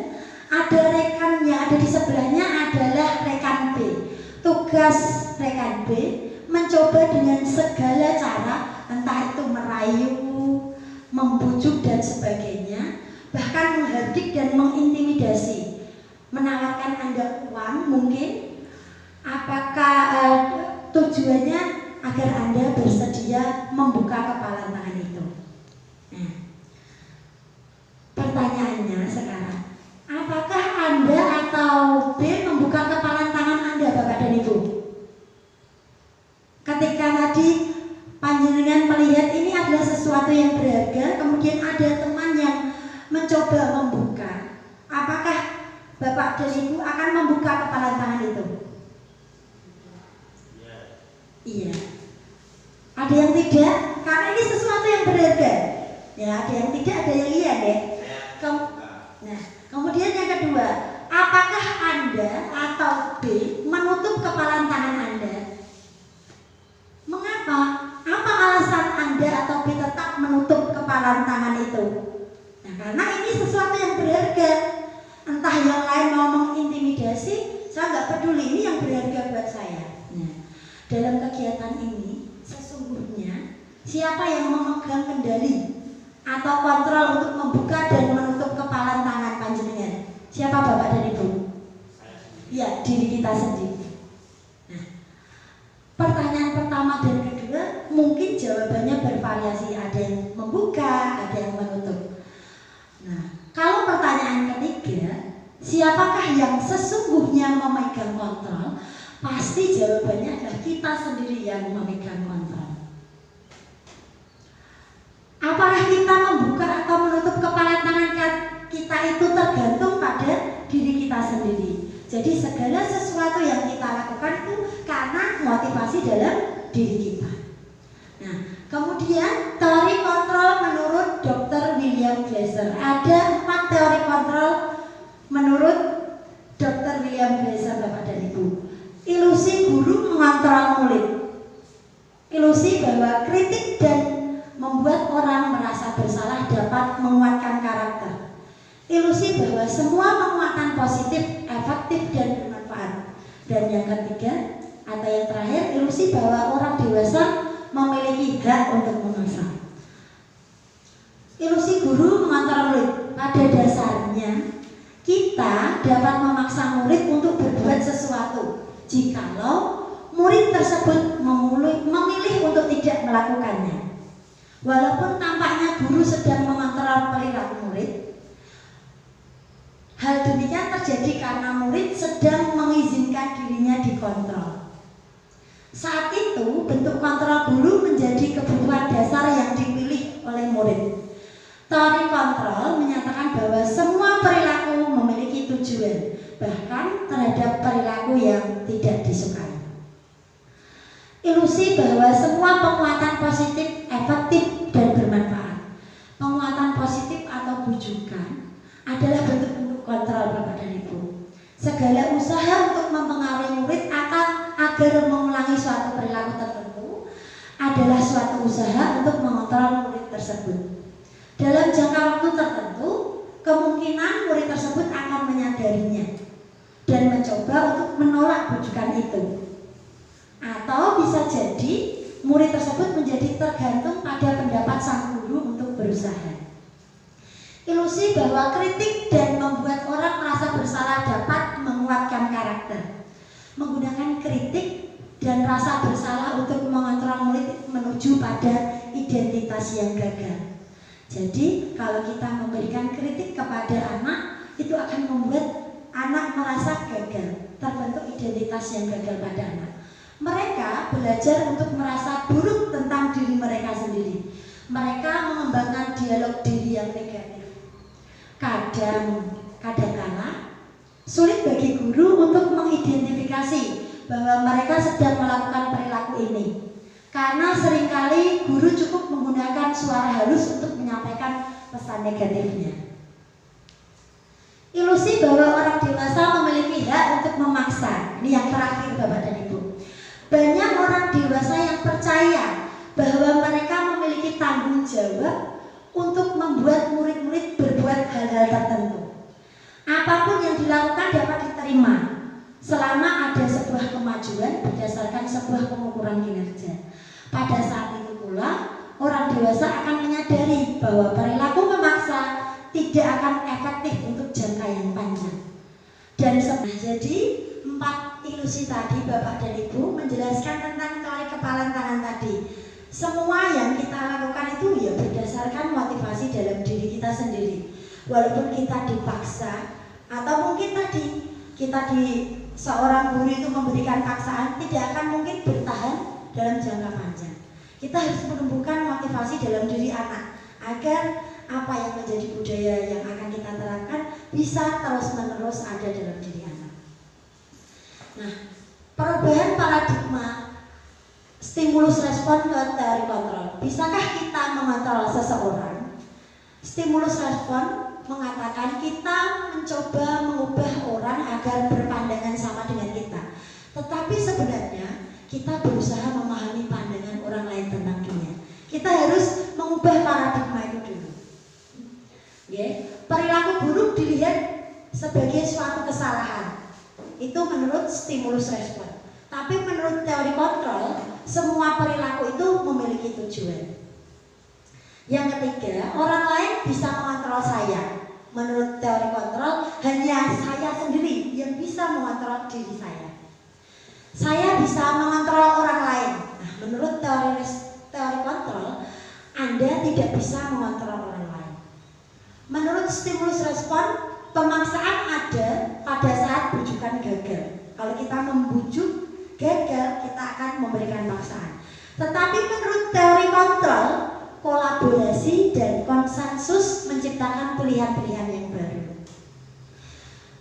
ada rekan yang ada di sebelahnya adalah rekan B. Tugas rekan B mencoba dengan segala cara, entah itu merayu, membujuk dan sebagainya, bahkan menghardik dan mengintimidasi, menawarkan Anda uang mungkin. Apakah tujuannya agar Anda bersedia membuka kepalan tangan itu? Nah, pertanyaannya sekarang, apakah Anda atau B membuka kepalan tangan Anda, Bapak dan Ibu? Ketika tadi panjenengan melihat ini adalah sesuatu yang berharga, kemudian ada teman yang mencoba membuka, apakah Bapak dan Ibu akan membuka kepalan tangan itu? Iya. Ada yang tidak, karena ini sesuatu yang berharga. Ya, ada yang tidak, ada yang iya deh. Nah, kemudian yang kedua, apakah Anda atau B menutup kepalan tangan Anda? Mengapa? Apa alasan Anda atau B tetap menutup kepalan tangan itu? Nah, karena ini sesuatu yang berharga. Entah yang lain mau mengintimidasi, saya nggak peduli, ini yang berharga buat saya. Nah, dalam kegiatan ini sesungguhnya siapa yang memegang kendali atau kontrol untuk membuka dan menutup kepalan tangan panjenengan? Siapa Bapak dan Ibu? Ya, diri kita sendiri. Nah, pertanyaan pertama dan kedua mungkin jawabannya bervariasi, ada yang membuka, ada yang menutup. Nah, kalau pertanyaan ketiga, siapakah yang sesungguhnya memegang kontrol? Pasti jawabannya adalah kita sendiri yang memegang kontrol. Apakah kita membuka atau menutup kepalan tangan kita itu tergantung pada diri kita sendiri. Jadi segala sesuatu yang kita lakukan itu karena motivasi dalam diri kita. Nah, kemudian teori kontrol menurut Dr. William Glasser. Ada 4 teori kontrol menurut Dr. William Glasser, Bapak dan Ibu. Ilusi guru mengontrol murid. Ilusi bahwa kritik dan membuat orang merasa bersalah dapat menguatkan karakter. Ilusi bahwa semua penguatan positif, efektif dan bermanfaat. Dan yang ketiga atau yang terakhir, ilusi bahwa orang dewasa memiliki hak untuk mengasah. Ilusi guru mengontrol murid. Pada dasarnya kita dapat memaksa murid untuk berbuat sesuatu jikalau murid tersebut memilih untuk tidak melakukannya. Walaupun tampaknya guru sedang mengontrol perilaku murid, hal demikian terjadi karena murid sedang mengizinkan dirinya dikontrol. Saat itu bentuk kontrol guru menjadi kebutuhan dasar yang dipilih oleh murid. Teori kontrol menyatakan bahwa semua perilaku memiliki tujuan, bahkan terhadap perilaku yang tidak disukai. Ilusi bahwa semua penguatan positif efektif dan bermanfaat. Penguatan positif atau bujukan adalah bentuk-bentuk kontrol Bapak dan Ibu. Segala usaha untuk mempengaruhi murid agar mengulangi suatu perilaku tertentu adalah suatu usaha untuk mengontrol murid tersebut. Dalam jangka waktu tertentu, kemungkinan murid tersebut akan menyadarinya dan mencoba untuk menolak bujukan itu. Atau bisa jadi murid tersebut menjadi tergantung pada pendapat sang guru untuk berusaha. Ilusi bahwa kritik dan membuat orang merasa bersalah dapat menguatkan karakter. Menggunakan kritik dan rasa bersalah untuk mengontrol murid menuju pada identitas yang gagal. Jadi kalau kita memberikan kritik kepada anak, itu akan membuat anak merasa gagal, terbentuk identitas yang gagal pada anak. Mereka belajar untuk merasa buruk tentang diri mereka sendiri. Mereka mengembangkan dialog diri yang negatif. Kadang-kala sulit bagi guru untuk mengidentifikasi bahwa mereka sedang melakukan perilaku ini. Karena seringkali guru cukup menggunakan suara halus untuk menyampaikan pesan negatifnya. Ilusi bahwa orang dewasa memiliki hak untuk memaksa. Ini yang terakhir Bapak dan Ibu. Banyak orang dewasa yang percaya bahwa mereka memiliki tanggung jawab untuk membuat murid-murid berbuat hal-hal tertentu. Apapun yang dilakukan dapat diterima selama ada sebuah kemajuan berdasarkan sebuah pengukuran kinerja. Pada saat itu pula, orang dewasa akan menyadari bahwa perilaku memaksa tidak akan efektif untuk jangka yang panjang. Dan jadi 4 ilusi tadi Bapak dan Ibu menjelaskan tentang teori kepalan tangan tadi. Semua yang kita lakukan itu ya berdasarkan motivasi dalam diri kita sendiri. Walaupun kita dipaksa atau mungkin tadi kita seorang guru itu memberikan paksaan, tidak akan mungkin bertahan dalam jangka panjang. Kita harus menumbuhkan motivasi dalam diri anak agar apa yang menjadi budaya yang akan kita terapkan bisa terus-menerus ada dalam diri anak. Nah, perubahan paradigma stimulus respon ke teori kontrol. Bisakah kita mengontrol seseorang? Stimulus respon mengatakan kita mencoba mengubah orang agar berpandangan sama dengan kita. Tetapi sebenarnya kita berusaha memahami pandangan orang lain tentang dunia. Kita harus mengubah paradigma itu dulu. Perilaku buruk dilihat sebagai suatu kesalahan. Itu menurut stimulus respon. Tapi menurut teori kontrol, semua perilaku itu memiliki tujuan. Yang ketiga, orang lain bisa mengontrol saya. Menurut teori kontrol, hanya saya sendiri yang bisa mengontrol diri saya. Saya bisa mengontrol orang lain. Nah, menurut teori kontrol, Anda tidak bisa mengontrol orang lain. Menurut stimulus respon, pemaksaan ada pada saat bujukan gagal. Kalau kita membujuk gagal, kita akan memberikan paksaan. Tetapi menurut teori kontrol, kolaborasi dan konsensus menciptakan pilihan-pilihan yang baru.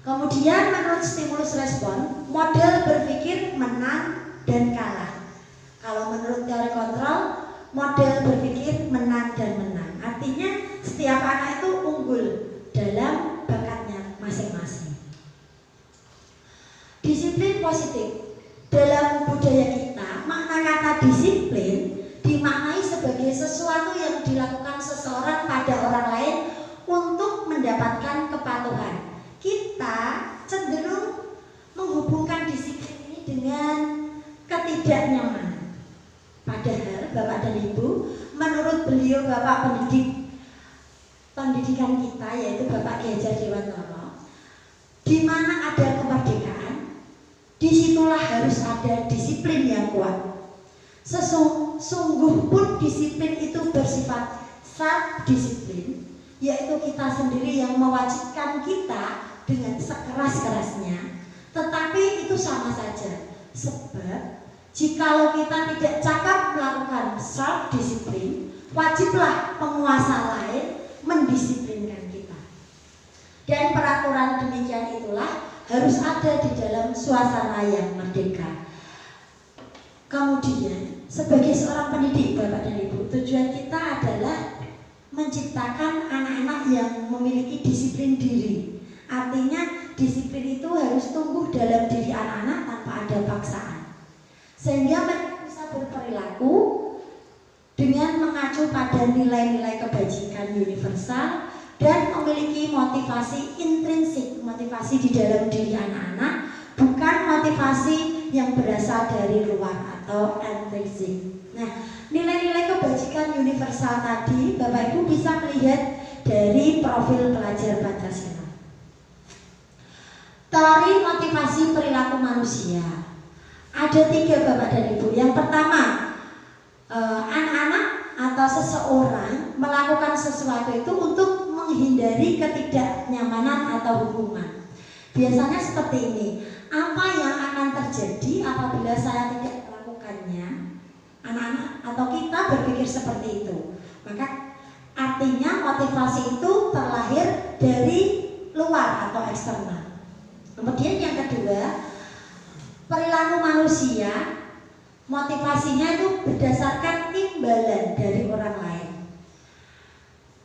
Kemudian menurut stimulus respon, model berpikir menang dan kalah. Kalau menurut teori kontrol, model berpikir menang dan menang. Artinya setiap anak itu unggul dalam bakatnya masing-masing. Disiplin positif. Dalam budaya kita, makna kata disiplin dimaknai sebagai sesuatu yang dilakukan seseorang pada orang lain untuk mendapatkan kepatuhan. Kita cenderung menghubungkan disiplin ini dengan ketidaknyamanan. Padahal Bapak dan Ibu, menurut beliau Bapak pendidikan kita, yaitu Bapak Ki Hajar Dewantara, di mana ada kemerdekaan, disitulah harus ada disiplin yang kuat. Sesungguh pun disiplin itu bersifat self-disiplin, yaitu kita sendiri yang mewajibkan kita dengan sekeras-kerasnya. Tetapi itu sama saja, sebab jikalau kita tidak cakap melakukan self-disiplin, wajiblah penguasa lain mendisiplinkan kita. Dan peraturan demikian itulah harus ada di dalam suasana yang merdeka. Kemudian sebagai seorang pendidik Bapak dan Ibu, tujuan kita adalah menciptakan anak-anak yang memiliki disiplin diri. Artinya disiplin itu harus tumbuh dalam diri anak-anak tanpa ada paksaan, sehingga mereka bisa berperilaku dengan mengacu pada nilai-nilai kebajikan universal dan memiliki motivasi intrinsik, motivasi di dalam diri anak-anak, bukan motivasi yang berasal dari luar atau intrinsik. Nah, nilai-nilai kebajikan universal tadi Bapak Ibu bisa melihat dari profil pelajar Pancasila. Teori motivasi perilaku manusia ada 3 Bapak dan Ibu. Yang pertama, anak-anak atau seseorang melakukan sesuatu itu untuk menghindari ketidaknyamanan atau hubungan. Biasanya seperti ini, apa yang akan terjadi apabila saya tidak melakukannya? Anak-anak atau kita berpikir seperti itu. Maka artinya motivasi itu terlahir dari luar atau eksternal. Kemudian yang kedua, perilaku manusia motivasinya itu berdasarkan imbalan dari orang lain.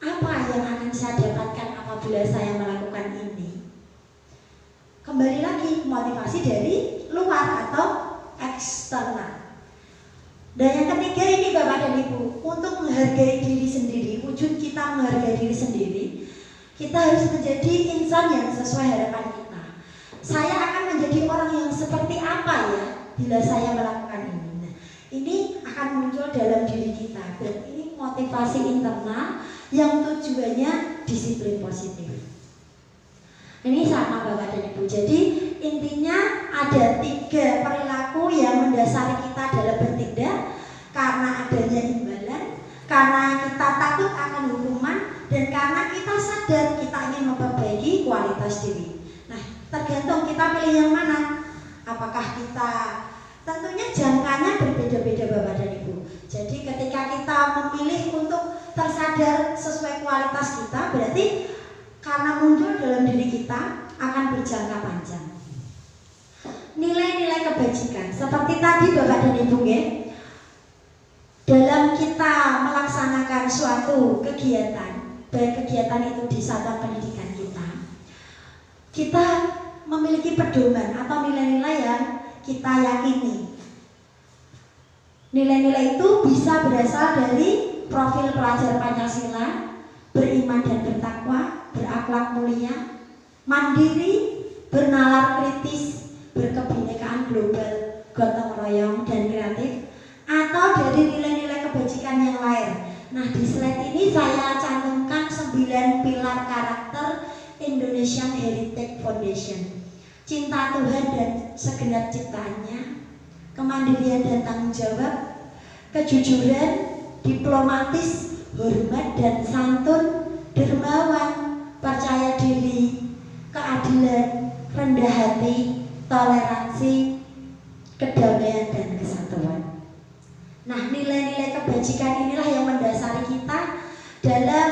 Apa yang akan saya dapatkan apabila saya melakukan ini? Kembali lagi, motivasi dari luar atau eksternal. Dan yang ketiga ini Bapak dan Ibu, untuk menghargai diri sendiri, wujud kita menghargai diri sendiri, kita harus menjadi insan yang sesuai harapan kita. Saya akan menjadi orang yang seperti apa ya bila saya melakukan ini. Nah, ini akan muncul dalam diri kita. Dan ini motivasi internal yang tujuannya disiplin positif. Ini sama Bapak dan Ibu. Jadi intinya ada 3 perilaku yang mendasari kita dalam bertindak, karena adanya imbalan, karena kita takut akan hukuman, dan karena kita sadar kita ingin memperbaiki kualitas diri. Nah, tergantung kita pilih yang mana. Apakah kita, tentunya jangkanya berbeda-beda Bapak dan Ibu. Jadi ketika kita memilih untuk tersadar sesuai kualitas kita, berarti karena muncul dalam diri kita akan berjangka panjang. Nilai-nilai kebajikan seperti tadi Bapak dan Ibu ya, dalam kita melaksanakan suatu kegiatan, baik kegiatan itu di satuan pendidikan kita memiliki pedoman atau nilai-nilai yang kita yakini. Nilai-nilai itu bisa berasal dari profil pelajar Pancasila, beriman dan bertakwa, berakhlak mulia, mandiri, bernalar kritis, berkebinekaan global, gotong royong dan kreatif, atau dari nilai-nilai kebajikan yang lain. Nah, di slide ini saya cantumkan 9 pilar karakter Indonesian Heritage Foundation. Cinta Tuhan dan segenap ciptaannya, kemandirian dan tanggung jawab, kejujuran, diplomatis, hormat dan santun, dermawan, percaya diri, keadilan, rendah hati, toleransi, kedamaian dan kesatuan. Nah, nilai-nilai kebajikan inilah yang mendasari kita dalam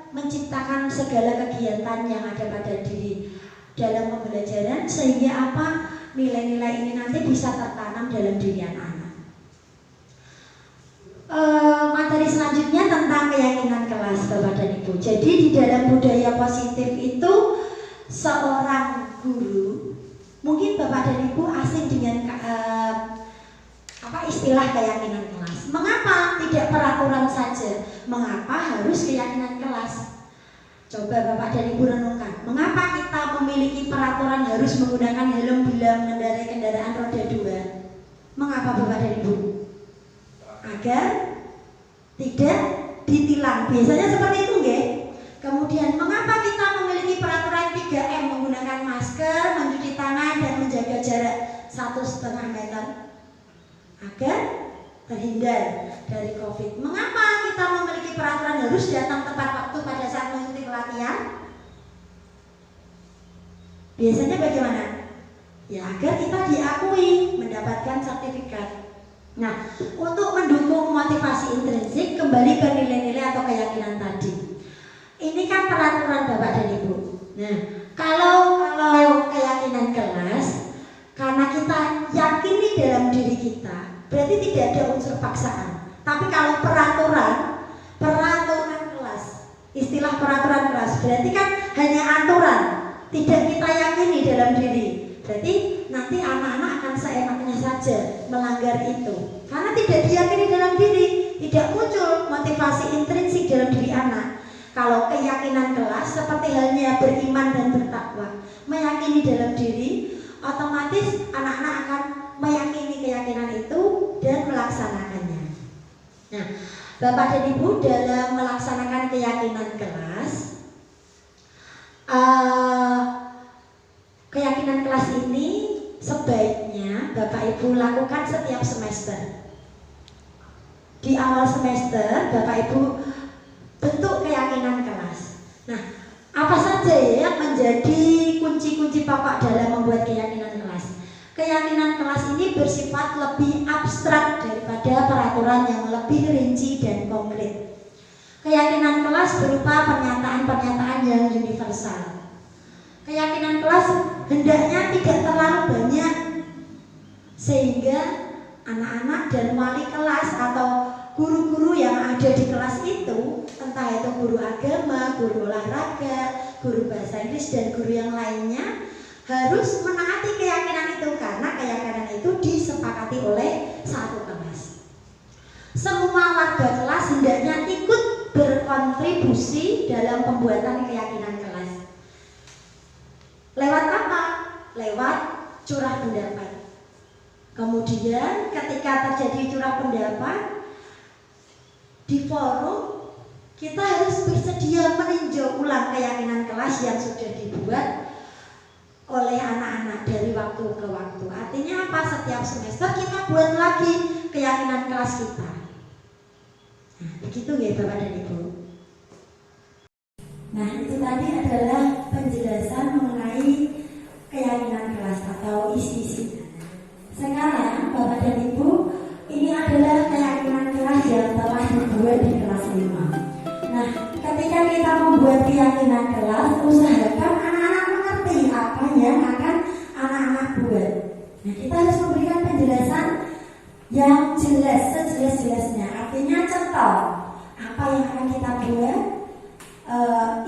menciptakan segala kegiatan yang ada pada diri dalam pembelajaran, sehingga apa, nilai-nilai ini nanti bisa tertanam dalam diri anak-anak. Materi selanjutnya tentang keyakinan kelas Bapak dan Ibu. Jadi di dalam budaya positif itu seorang guru, mungkin Bapak dan Ibu asing dengan istilah keyakinan kelas. Mengapa tidak peraturan saja? Mengapa harus keyakinan kelas? Coba Bapak dan Ibu renungkan. Mengapa kita memiliki peraturan harus menggunakan helm bila mengendarai kendaraan roda 2? Mengapa Bapak dan Ibu? Agar tidak ditilang. Biasanya seperti itu nggih. Kemudian mengapa kita memiliki peraturan 3M, menggunakan masker, mencuci tangan dan menjaga jarak 1,5 meter? Agar terhindar dari COVID. Mengapa kita memiliki peraturan harus datang tepat waktu pada saat mengikuti pelatihan? Biasanya bagaimana? Ya, agar kita diakui, mendapatkan sertifikat. Nah, untuk mendukung motivasi intrinsik, kembali ke nilai-nilai atau keyakinan tadi. Ini kan peraturan Bapak dan Ibu. Nah, kalau keyakinan kelas, Karena kita yakini dalam diri kita, berarti tidak ada unsur paksaan. Tapi kalau peraturan kelas, istilah peraturan kelas berarti kan hanya aturan, tidak kita yakini dalam diri. Berarti nanti anak-anak akan seenaknya saja melanggar itu, karena tidak diyakini dalam diri, tidak muncul motivasi intrinsik dalam diri anak. Kalau keyakinan kelas seperti halnya beriman dan bertakwa, meyakini dalam diri, otomatis anak-anak akan meyakini keyakinan itu dan melaksanakannya. Nah, Bapak dan Ibu, dalam melaksanakan keyakinan kelas, keyakinan kelas ini sebaiknya Bapak Ibu lakukan setiap semester. Di awal semester Bapak Ibu bentuk keyakinan kelas. Nah, apa saja ya yang menjadi kunci-kunci pokok dalam membuat keyakinan kelas? Keyakinan kelas ini bersifat lebih abstrak daripada peraturan yang lebih rinci dan konkret. Keyakinan kelas berupa pernyataan-pernyataan yang universal. Keyakinan kelas hendaknya tidak terlalu banyak, sehingga anak-anak dan wali kelas atau guru-guru yang ada di kelas itu, entah itu guru agama, guru olahraga, guru bahasa Inggris, dan guru yang lainnya, harus menaati keyakinan itu, karena keyakinan itu disepakati oleh satu kelas. Semua warga kelas hendaknya ikut berkontribusi dalam pembuatan keyakinan kelas. Lewat apa? Lewat curah pendapat. Kemudian ketika terjadi curah pendapat di forum, kita harus bersedia meninjau ulang keyakinan kelas yang sudah dibuat oleh anak-anak dari waktu ke waktu. Artinya apa? Setiap semester kita buat lagi keyakinan kelas kita. Nah, begitu ya Bapak dan Ibu. Nah, itu tadi adalah penjelasan mengenai keyakinan kelas atau isi-isi. Sekarang Bapak dan Ibu, ini adalah keyakinan kelas yang telah dibuat di kelas 5. Nah, ketika kita membuat keyakinan kelas, usahakan anak-anak mengerti apa yang akan anak-anak buat. Nah, kita harus memberikan penjelasan yang jelas, sejelas-jelasnya. Artinya contoh apa yang akan kita buat,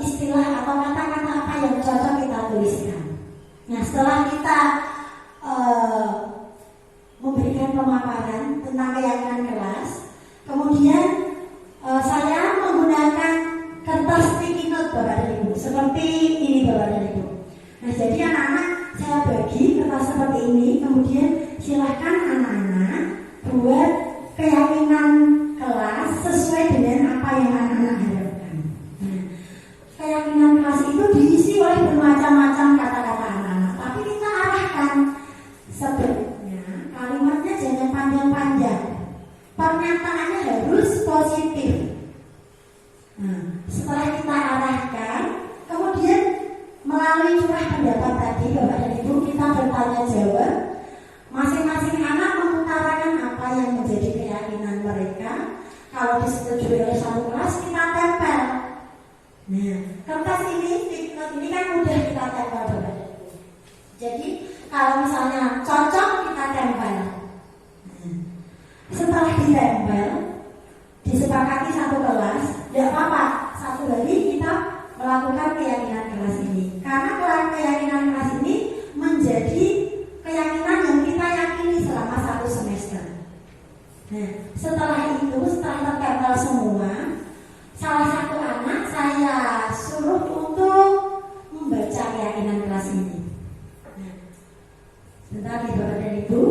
istilah atau kata-kata apa yang cocok kita tuliskan. Nah, setelah kita memberikan pemaparan tentang keyakinan kelas, kemudian saya menggunakan kertas sticky note Bapak dan Ibu, seperti ini Bapak dan Ibu. Nah, jadi anak-anak saya bagi kertas seperti ini, kemudian silahkan anak-anak buat keyakinan kelas sesuai dengan apa yang anak-anak harapkan. Nah, keyakinan kelas itu diisi oleh bermacam-macam kata-kata anak-anak, tapi kita arahkan sebaiknya kalimatnya jangan panjang-panjang, pernyataannya harus positif. Nah, setelah kita arahkan, kemudian melalui curah pendapat tadi Bapak dan Ibu, kita bertanya jawab. Masing-masing anak mengutarakan apa yang menjadi keyakinan mereka. Kalau disetujui oleh satu kelas, kita tempel. Nah, kertas ini kan mudah kita tempel Bapak dan Ibu. Jadi kalau misalnya cocok, kita tempel. Nah, setelah ditempel, disepakati satu kelas, tidak apa-apa, satu hari kita melakukan keyakinan kelas ini. Karena keyakinan kelas ini menjadi keyakinan yang kita yakini selama satu semester. Nah, setelah itu, setelah tertempel semua, salah satu anak saya suruh untuk membaca keyakinan kelas ini. Nah, sebentar nih Bapak dan Ibu.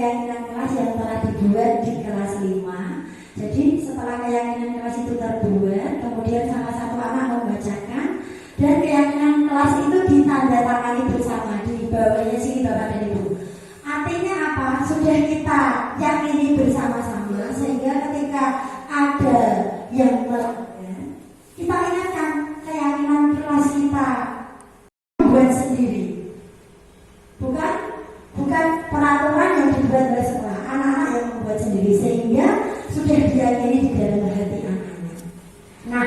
keyakinan kelas yang telah dibuat di kelas 5. Jadi setelah keyakinan kelas itu terbuat, kemudian salah satu anak membacakan dan keyakinan kelas itu ditandatangani bersama di bawahnya sini Bapak dan Ibu. Artinya apa? Sudah kita yakini bersama-sama sehingga ketika ada yang melanggar, kita ingatkan keyakinan kelas kita buat sendiri. Bukan peraturan yang dibuat oleh sekolah, anak-anak yang membuat sendiri sehingga sudah diyakini di dalam hati anak-anak. Nah,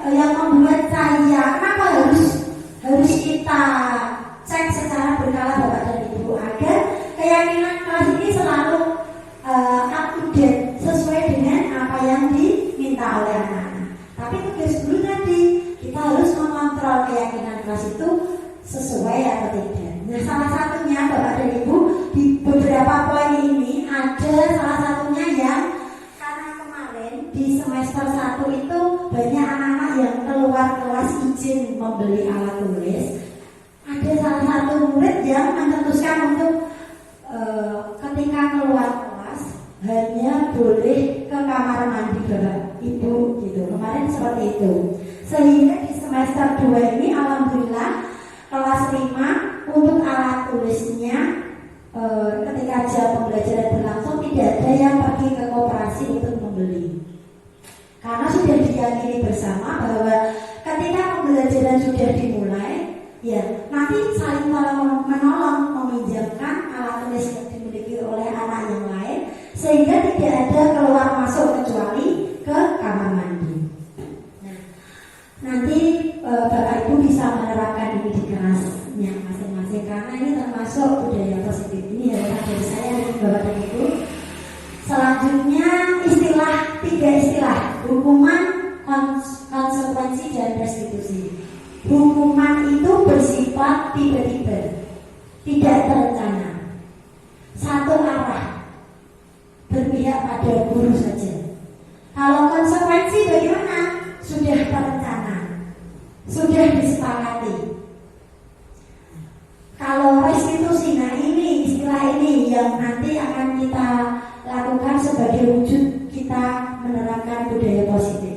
yang membuat saya kenapa harus kita cek secara berkala Bapak dan Ibu agar keyakinan kelas ini selalu up to date sesuai dengan apa yang diminta oleh anak-anak. Tapi tugas guru tadi kita harus mengontrol keyakinan kelas itu sesuai atau tidak. Nah, salah satunya Bapak dan Ibu di beberapa poin ini ada salah satunya yang karena kemarin di semester 1 itu banyak anak-anak yang keluar kelas izin membeli alat tulis. Ada salah satu murid yang mencetuskan untuk ketika keluar kelas hanya boleh ke kamar mandi Bapak Ibu gitu. Kemarin seperti itu. Sehingga di semester 2 ini alhamdulillah kelas 5 untuk alat tulisnya ketika jam pembelajaran berlangsung tidak ada yang pergi ke koperasi untuk membeli. Karena sudah diyakini bersama bahwa ketika pembelajaran sudah dimulai, ya nanti saling menolong meminjamkan alat tulis yang dimiliki oleh anak yang lain sehingga tidak ada keluar masuk kecuali ke kamar mandi. Nah, nanti Bapak Ibu bisa menerapkan ini di kelasnya masing-masing karena ini termasuk budaya positif. Ini adalah dari saya Bapak dan Ibu. Selanjutnya tiga istilah hukuman, konsekuensi dan restitusi. Hukuman itu bersifat tiba-tiba, tidak terencana, satu arah, berpihak pada guru saja. Kalau konsekuensi bagaimana? Sudah terencana, sudah disepakati. Kalau restitusi, nah ini istilah ini yang nanti akan kita lakukan sebagai wujud kita menerapkan budaya positif.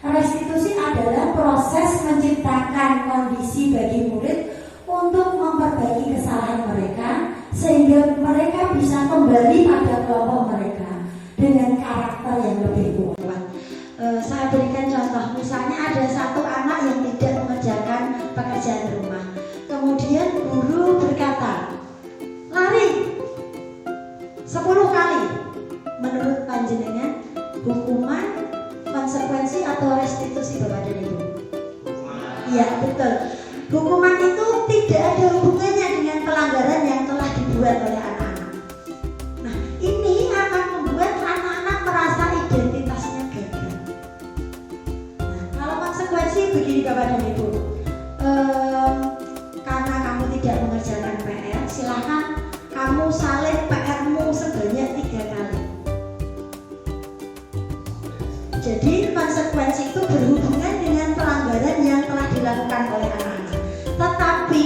Restitusi adalah proses menciptakan kondisi bagi murid untuk memperbaiki kesalahan mereka sehingga mereka bisa kembali pada kelompok mereka dengan karakter yang lebih kuat. Saya berikan contoh, misalnya ada satu anak yang tidak mengerjakan pekerjaan rumah. Kemudian guru berkata, lari 10 kali. Menurut panjenengan, hukuman, konsekuensi atau restitusi Bapak dan Ibu? Iya, betul. Hukuman itu tidak ada hubungannya dengan pelanggaran yang telah dibuat oleh anak-anak. Nah, ini akan membuat anak-anak merasa identitasnya gagal. Nah, kalau konsekuensi begini Bapak dan Ibu, karena kamu tidak mengerjakan PR, silahkan kamu salin PR-mu sebanyak 3 kali. Jadi konsekuensi itu berhubungan dengan pelanggaran yang telah dilakukan oleh anak-anak. Tetapi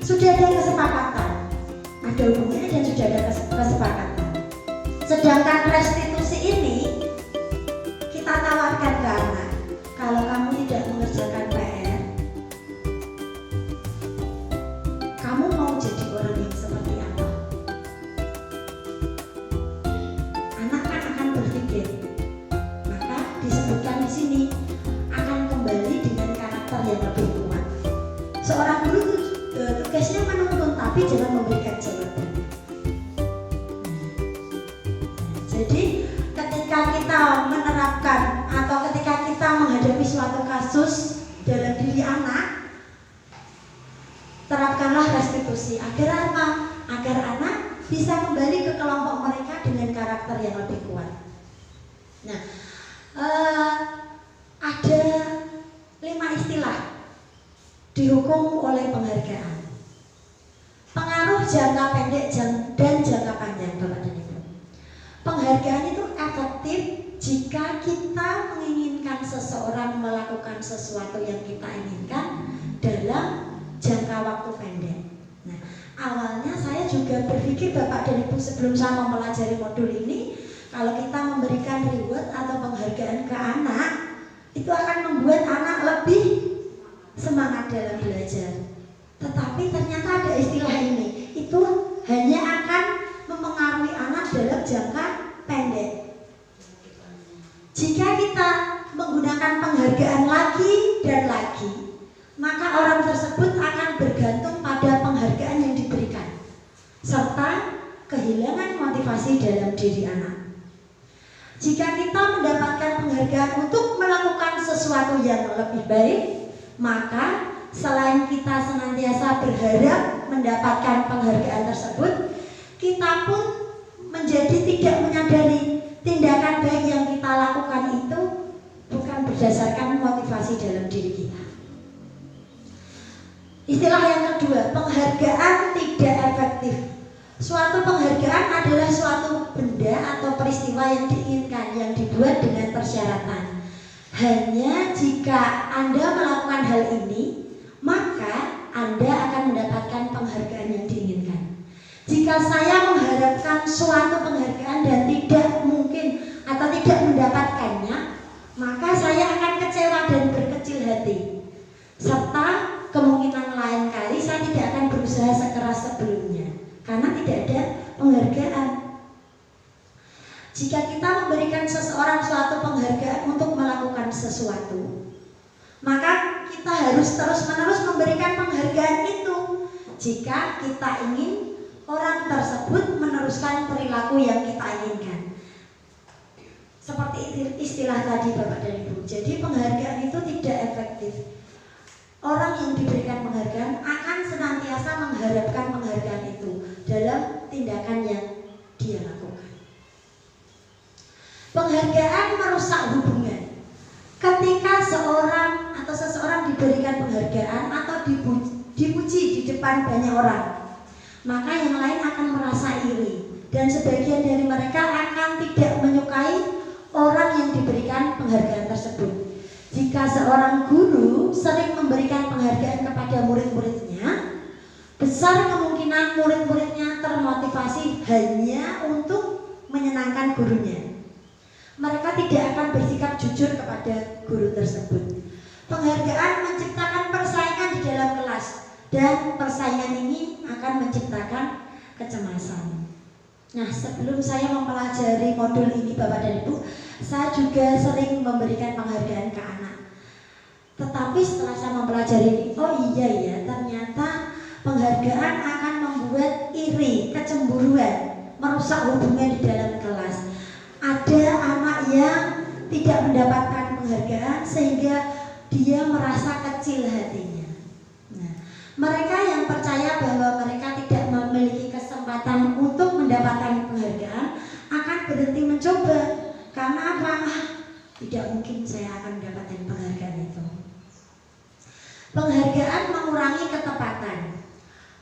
sudah ada kesepakatan, ada hubungannya dan sudah ada kesepakatan. Sedangkan restitusi ini kita tawarkan ke anak, kalau kamu tidak mengerjakan PR, kamu mau jadi orang yang seperti apa? Anak kan akan berpikir. Disebutkan di sini akan kembali dengan karakter yang lebih kuat. Seorang guru tugasnya menuntun tapi jangan memberikan jawaban. Jadi ketika kita menerapkan atau ketika kita menghadapi suatu kasus dalam diri anak, terapkanlah restitusi agar apa? Agar anak bisa kembali ke kelompok mereka dengan karakter yang lebih kuat. Nah, ada 5 istilah dihukum oleh penghargaan. Pengaruh jangka pendek dan jangka panjang Bapak dan Ibu. Penghargaan itu efektif jika kita menginginkan seseorang melakukan sesuatu yang kita inginkan dalam jangka waktu pendek. Nah, awalnya saya juga berpikir Bapak dan Ibu sebelum saya mempelajari modul ini, kalau kita memberikan reward atau penghargaan ke anak, itu akan membuat anak lebih semangat dalam belajar. Tetapi ternyata ada istilah ini, itu hanya akan mempengaruhi anak dalam jangka pendek. Jika kita menggunakan penghargaan lagi dan lagi, maka orang tersebut akan bergantung pada penghargaan yang diberikan, serta kehilangan motivasi dalam diri anak. Jika kita mendapatkan penghargaan untuk melakukan sesuatu yang lebih baik, maka selain kita senantiasa berharap mendapatkan penghargaan tersebut, kita pun menjadi tidak menyadari tindakan baik yang kita lakukan itu bukan berdasarkan motivasi dalam diri kita. Istilah yang kedua, penghargaan tidak efektif. Suatu penghargaan adalah suatu benda atau peristiwa yang diinginkan, yang dibuat dengan persyaratan. Hanya jika Anda melakukan hal ini, maka Anda akan mendapatkan penghargaan yang diinginkan. Jika saya mengharapkan suatu penghargaan dan tidak mungkin atau tidak mendapatkannya, maka saya akan kecewa dan berkecil hati. Serta kemungkinan lain kali saya tidak akan berusaha sekeras sebelumnya, karena tidak ada penghargaan. Jika kita memberikan seseorang suatu penghargaan untuk melakukan sesuatu, maka kita harus terus-menerus memberikan penghargaan itu jika kita ingin orang tersebut meneruskan perilaku yang kita inginkan. Seperti istilah tadi Bapak dan Ibu. Jadi penghargaan itu tidak efektif. Orang yang diberikan penghargaan akan senantiasa mengharapkan penghargaan itu dalam tindakan yang dia lakukan. Penghargaan merusak hubungan. Ketika seorang atau seseorang diberikan penghargaan atau dipuji di depan banyak orang, maka yang lain akan merasa iri, dan sebagian dari mereka akan tidak menyukai orang yang diberikan penghargaan tersebut. Jika seorang guru sering memberikan penghargaan kepada murid-muridnya, besar kemungkinan murid-muridnya termotivasi hanya untuk menyenangkan gurunya. Mereka tidak akan bersikap jujur kepada guru tersebut. Penghargaan menciptakan persaingan di dalam kelas, dan persaingan ini akan menciptakan kecemasan. Nah, sebelum saya mempelajari modul ini Bapak dan Ibu, saya juga sering memberikan penghargaan ke anak. Tetapi setelah saya mempelajari ini, oh iya ya, ternyata penghargaan akan membuat iri, kecemburuan, merusak hubungan di dalam kelas. Ada anak yang tidak mendapatkan penghargaan sehingga dia merasa kecil hatinya. Nah, mereka yang percaya bahwa mereka tidak memiliki kesempatan untuk mendapatkan penghargaan akan berhenti mencoba. Karena apa? Tidak mungkin saya akan mendapatkan penghargaan itu. Penghargaan mengurangi ketepatan.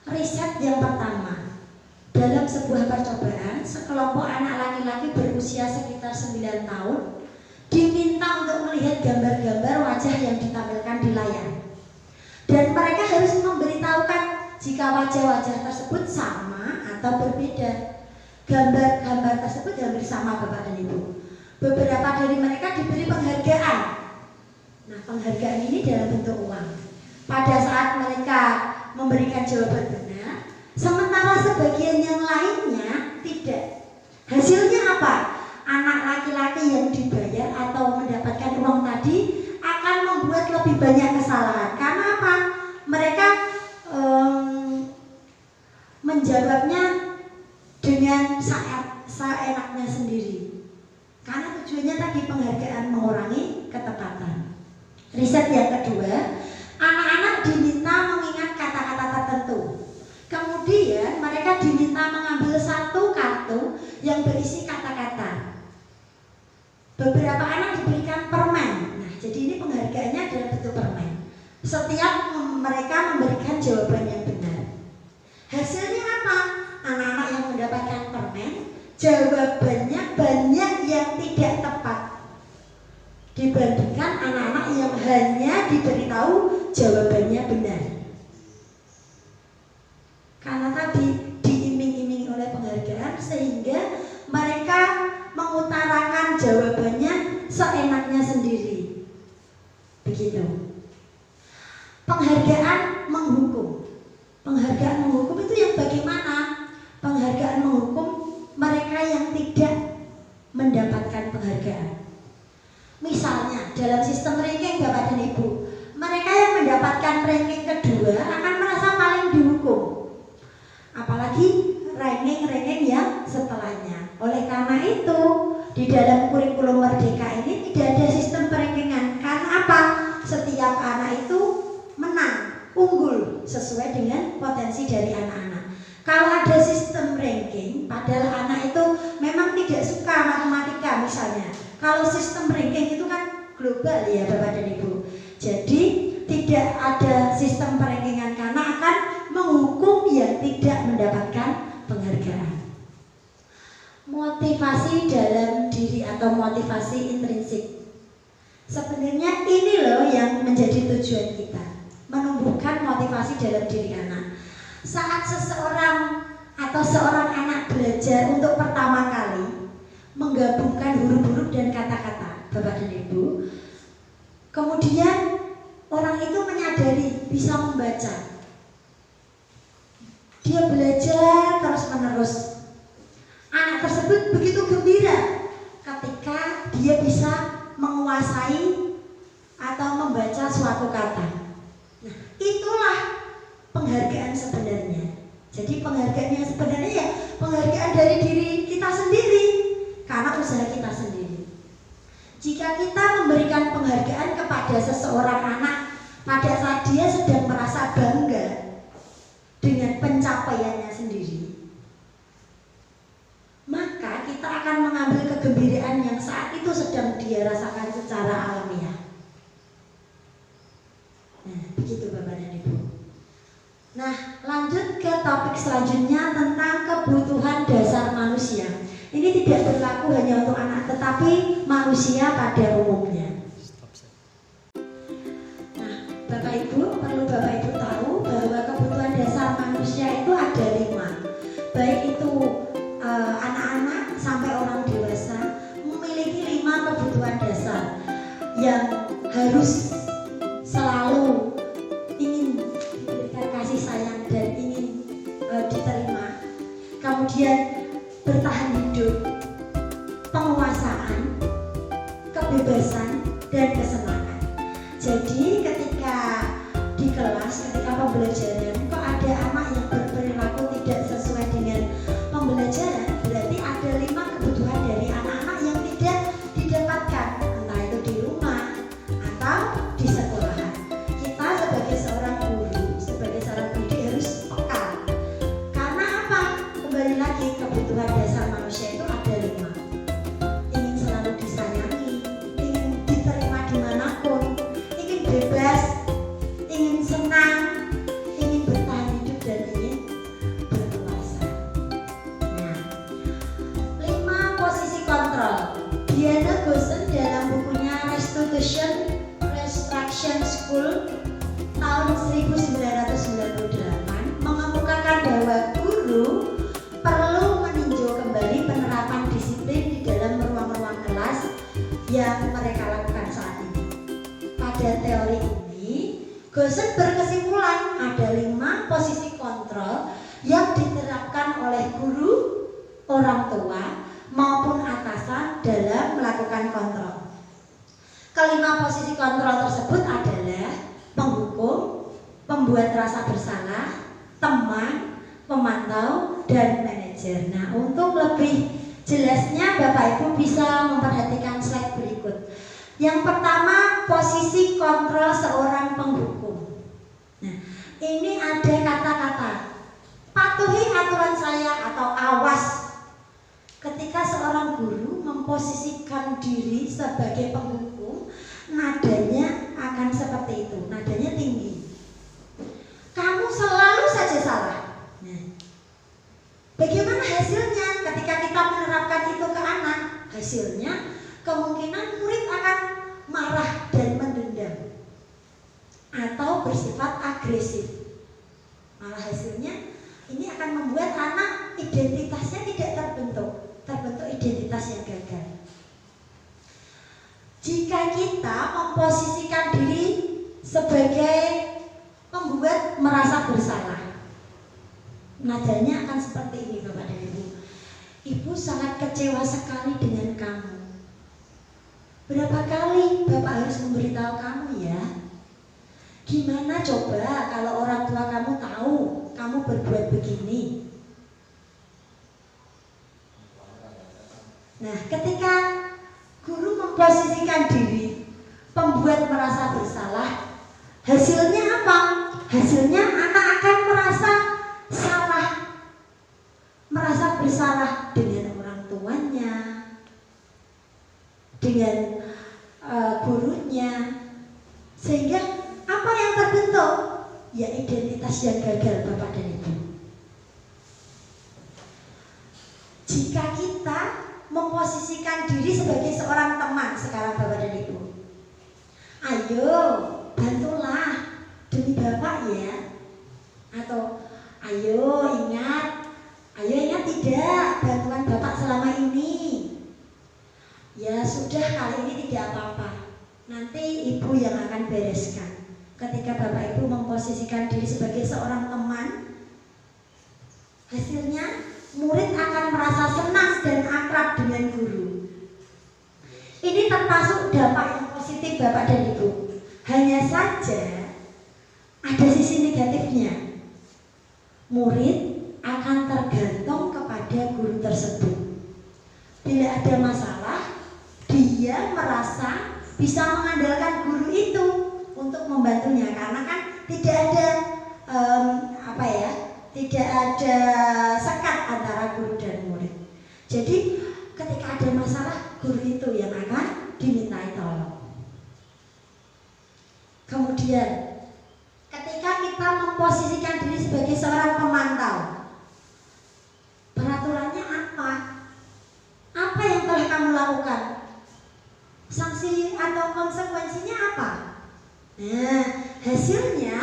Riset yang pertama, dalam sebuah percobaan, sekelompok anak laki-laki berusia sekitar 9 tahun diminta untuk melihat gambar-gambar wajah yang ditampilkan di layar. Dan mereka harus memberitahukan jika wajah-wajah tersebut sama atau berbeda. Gambar-gambar tersebut hampir sama Bapak dan Ibu. Beberapa dari mereka diberi penghargaan. Nah, penghargaan ini dalam bentuk uang. Pada saat mereka memberikan jawaban benar, sementara sebagian yang lainnya tidak. Hasilnya apa? Anak laki-laki yang dibayar atau mendapatkan uang tadi akan membuat lebih banyak kesalahan. Karena apa? Mereka menjawabnya dengan seenaknya sendiri. Karena tujuannya tadi penghargaan mengurangi ketepatan. Riset yang kedua, anak-anak diminta mengingat kata-kata tertentu. Kemudian mereka diminta mengambil satu kartu yang berisi kata-kata. Beberapa anak diberikan permen. Nah, jadi ini penghargaannya dalam bentuk permen. Setiap mereka memberikan jawaban yang benar. Hasilnya apa? Anak-anak yang mendapatkan permen, jawabannya banyak yang tidak tepat dibandingkan anak-anak yang hanya diberitahu jawabannya benar. Karena tadi di sehingga mereka mengutarakan jawabannya seenaknya sendiri. Begitu. Penghargaan menghukum. Penghargaan menghukum itu yang bagaimana? Penghargaan menghukum mereka yang tidak mendapatkan penghargaan. Misalnya dalam sistem ranking Bapak dan Ibu, mereka yang mendapatkan ranking kedua akan merasa paling dihukum. Apalagi ranking-ranking yang setelahnya. Oleh karena itu, di dalam kurikulum Merdeka ini tidak ada sistem perankingan. Karena apa? Setiap anak itu menang, unggul sesuai dengan potensi dari anak-anak. Kalau ada sistem ranking, padahal anak itu memang tidak suka matematika misalnya. Kalau sistem ranking itu kan global ya Bapak dan Ibu. Jadi tidak ada sistem perankingan karena akan menghukum yang tidak mendapatkan penghargaan. Motivasi dalam diri atau motivasi intrinsik. Sebenarnya ini loh yang menjadi tujuan kita, menumbuhkan motivasi dalam diri anak. Saat seseorang atau seorang anak belajar untuk pertama kali menggabungkan huruf-huruf dan kata-kata, Bapak dan Ibu, kemudian orang itu menyadari bisa membaca. Dia belajar terus-menerus. Anak tersebut begitu gembira ketika dia bisa menguasai atau membaca suatu kata. Nah, itulah penghargaan sebenarnya. Jadi penghargaan yang sebenarnya ya penghargaan dari diri kita sendiri karena usaha kita sendiri. Jika kita memberikan penghargaan kepada seseorang anak pada saat dia sedang merasa bangga dengan pencapaiannya sendiri, maka kita akan mengambil kegembiraan yang saat itu sedang dia rasakan secara alamiah. Nah, begitu Bapak dan Ibu. Nah, lanjut ke topik selanjutnya tentang kebutuhan dasar manusia. Ini tidak berlaku hanya untuk anak, tetapi manusia pada umumnya. Nah, Bapak Ibu, perlu Bapak Ibu tahu bahwa kebutuhan dasar manusia itu ada 5. Baik itu anak-anak sampai orang dewasa memiliki 5 kebutuhan dasar yang harus selalu ingin diberikan kasih sayang dan ingin diterima. Kemudian bertahan hidup, penguasaan, kebebasan, dan kesenangan. Jadi ketika di kelas, ketika pembelajaran kok ada anak yang berperilaku tidak sesuai dengan pembelajaran, berarti ada 5 kebutuhan dari anak-anak yang tidak didapatkan, entah itu di rumah atau di sekolahan. Kita sebagai seorang guru, sebagai seorang pendidik harus peka. Karena apa? Kembali lagi, kebutuhan dasar manusia itu ada 5. Ingin selalu disayangi, ingin diterima dimanapun, ingin bebas, ingin senang, ingin bertahan hidup, dan ingin berkuasa. Nah, 5 posisi kontrol. Diana Gosen dalam bukunya Restruction School tahun 1998 mengemukakan bahwa guru perlu meninjau kembali penerapan disiplin di dalam ruang-ruang kelas yang mereka lakukan saat ini. Pada teori ini, Gosen berkesimpulan ada 5 posisi kontrol yang diterapkan oleh guru, orang tua, maupun atasan dalam melakukan kontrol. Kelima posisi kontrol tersebut adalah penghukum, pembuat rasa bersalah, teman, pemantau, dan manajer. Nah, untuk lebih jelasnya Bapak Ibu bisa memperhatikan slide berikut. Yang pertama, posisi kontrol seorang penghukum. Nah, ini ada kata-kata patuhi aturan saya atau awas. Ketika seorang guru memposisikan diri sebagai penghukum, nadanya akan seperti itu, nadanya tinggi. Kamu selalu saja salah. Nah, bagaimana hasilnya ketika kita menerapkan itu ke anak? Hasilnya kemungkinan murid akan marah dan mendendam atau bersifat agresif. Malah hasilnya ini akan membuat anak identitasnya tidak terbentuk. identitas yang gagal. Jika kita memposisikan diri sebagai pembuat merasa bersalah, nadanya akan seperti ini Bapak dan Ibu. Ibu sangat kecewa sekali dengan kamu. Berapa kali Bapak harus memberitahu kamu ya? Gimana coba kalau orang tua kamu tahu kamu berbuat begini? Nah, ketika guru memposisikan diri pembuat merasa bersalah, hasilnya apa? Hasilnya anak akan merasa salah, merasa bersalah dengan orang tuanya, dengan gurunya, sehingga apa yang terbentuk? Ya identitas yang gagal Bapak dan Ibu. Jika kita memposisikan diri sebagai seorang teman sekarang Bapak dan Ibu, ayo bantulah demi Bapak ya. Atau ayo ingat tidak bantuan Bapak selama ini. Ya sudah, kali ini tidak apa-apa, nanti Ibu yang akan bereskan. Ketika Bapak Ibu memposisikan diri sebagai seorang teman, hasilnya murid akan merasa senang dan akrab dengan guru. Ini termasuk dampak yang positif Bapak dan Ibu. Hanya saja ada sisi negatifnya. Murid akan tergantung kepada guru tersebut. Bila ada masalah, dia merasa bisa mengandalkan guru itu untuk membantunya, karena kan tidak ada tidak ada sekat antara guru dan murid. Jadi ketika ada masalah, guru itu yang akan dimintai tolong. Kemudian ketika kita memposisikan diri sebagai seorang pemantau, peraturannya apa? Apa yang telah kamu lakukan? Sanksi atau konsekuensinya apa? Nah, hasilnya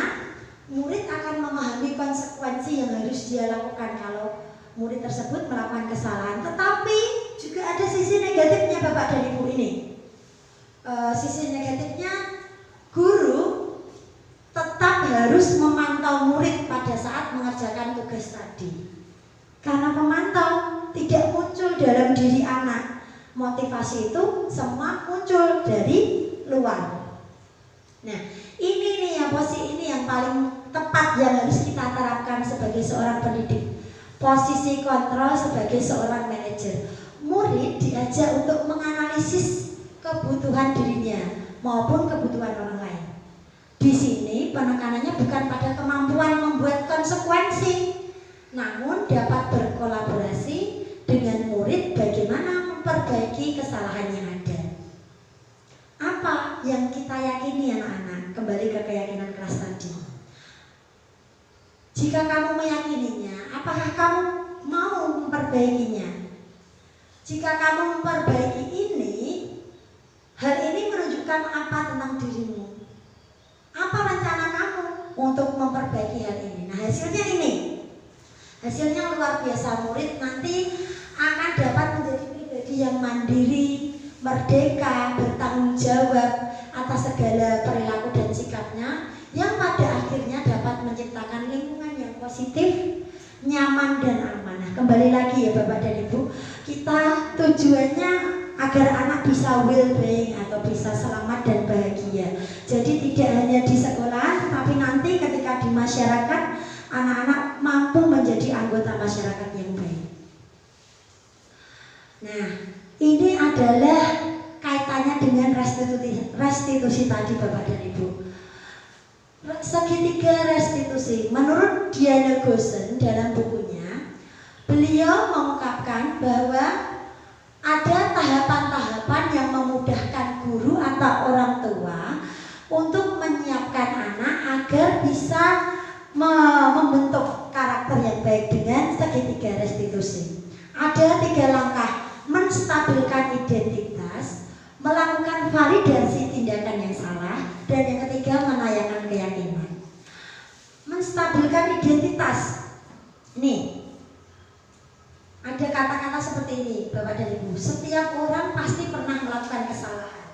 murid akan memahami konsekuensi yang harus dia lakukan kalau murid tersebut melakukan kesalahan. Tetapi juga ada sisi negatifnya Bapak dan Ibu ini. Sisi negatifnya, guru tetap harus memantau murid pada saat mengerjakan tugas tadi. Karena pemantau tidak muncul dalam diri anak. Motivasi itu semua muncul dari luar. Nah, ini nih yang paling tepat yang harus kita terapkan sebagai seorang pendidik. Posisi kontrol sebagai seorang manajer. Murid diajak untuk menganalisis kebutuhan dirinya maupun kebutuhan orang lain. Di sini penekanannya bukan pada kemampuan membuat konsekuensi, namun dapat berkolaborasi dengan murid bagaimana memperbaiki kesalahan yang ada. Apa yang kita yakini anak-anak? Kembali ke keyakinan kelas tadi. Jika kamu meyakininya, apakah kamu mau memperbaikinya? Jika kamu memperbaiki ini, hal ini menunjukkan apa tentang dirimu? Apa rencana kamu untuk memperbaiki hal ini? Nah, hasilnya ini. Hasilnya luar biasa, murid nanti akan dapat menjadi pribadi yang mandiri, merdeka, bertanggung jawab atas segala perilaku dan sikapnya, yang pada akhirnya dapat menciptakan lingkungan yang positif, nyaman dan aman. Nah, kembali lagi ya Bapak dan Ibu, kita tujuannya agar anak bisa well-being atau bisa selamat dan bahagia. Jadi tidak hanya di sekolah, tapi nanti ketika di masyarakat, anak-anak mampu menjadi anggota masyarakat yang baik. Nah, ini adalah kaitannya dengan restitusi tadi Bapak dan Ibu. Segitiga restitusi, menurut Diana Gosen dalam bukunya, beliau mengungkapkan bahwa ada tahapan-tahapan yang memudahkan guru atau orang tua untuk menyiapkan anak agar bisa membentuk karakter yang baik dengan segitiga restitusi. Ada 3 langkah: menstabilkan identitas, melakukan validasi tindakan yang salah, dan yang ketiga menayangkan keyakinan. Menstabilkan identitas. Nih, ada kata-kata seperti ini Bapak dan Ibu, setiap orang pasti pernah melakukan kesalahan.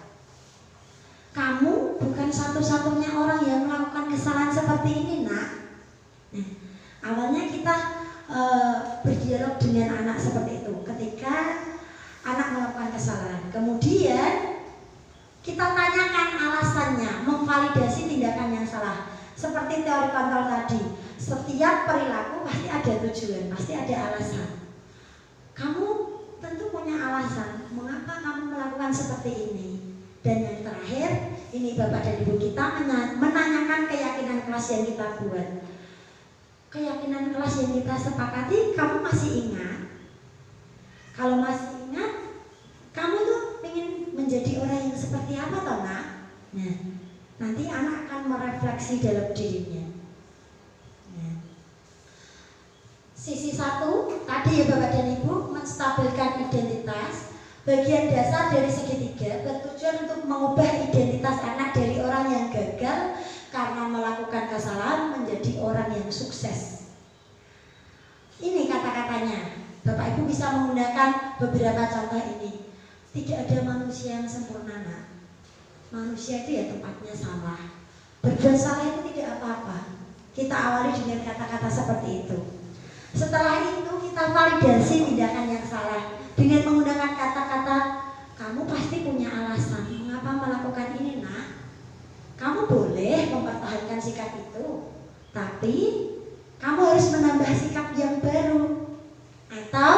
Kamu bukan satu-satunya orang yang melakukan kesalahan seperti ini, nak. Nah, awalnya kita berdialog dengan anak seperti itu ketika anak melakukan kesalahan. Kemudian kita tanyakan alasannya, memvalidasi tindakan yang salah. Seperti teori kontrol tadi, setiap perilaku pasti ada tujuan, pasti ada alasan. Kamu tentu punya alasan mengapa kamu melakukan seperti ini. Dan yang terakhir, ini Bapak dan Ibu, kita menanyakan keyakinan kelas yang kita buat. Keyakinan kelas yang kita sepakati, kamu masih ingat? Kalau masih ingat, kamu tuh ingin menjadi orang yang seperti apa toh, nak? Nah, nanti anak akan merefleksi dalam dirinya. Nah, sisi satu tadi ya Bapak dan Ibu, menstabilkan identitas. Bagian dasar dari segitiga bertujuan untuk mengubah identitas anak dari orang yang gagal karena melakukan kesalahan menjadi orang yang sukses. Ini kata-katanya. Bapak Ibu bisa menggunakan beberapa contoh ini. Tidak ada manusia yang sempurna, nak. Manusia itu ya tempatnya salah. Berbuat salah itu tidak apa-apa. Kita awali dengan kata-kata seperti itu. Setelah itu kita validasi tindakan yang salah dengan menggunakan kata-kata, kamu pasti punya alasan mengapa melakukan ini, nak. Kamu boleh mempertahankan sikap itu, tapi kamu harus menambah sikap yang baru. Atau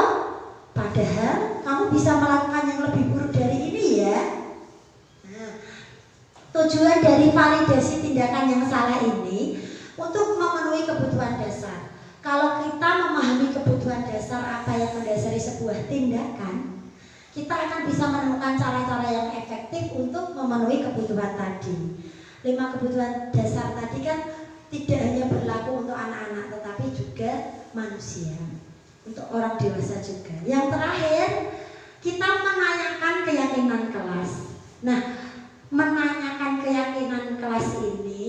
padahal kamu bisa melakukan yang lebih buruk dari ini ya. Nah, tujuan dari validasi tindakan yang salah ini untuk memenuhi kebutuhan dasar. Kalau kita memahami kebutuhan dasar apa yang mendasari sebuah tindakan, kita akan bisa menemukan cara-cara yang efektif untuk memenuhi kebutuhan tadi. 5 kebutuhan dasar tadi kan tidak hanya berlaku untuk anak-anak, tetapi juga manusia, untuk orang dewasa juga. Yang terakhir, kita menanyakan keyakinan kelas. Nah, menanyakan keyakinan kelas ini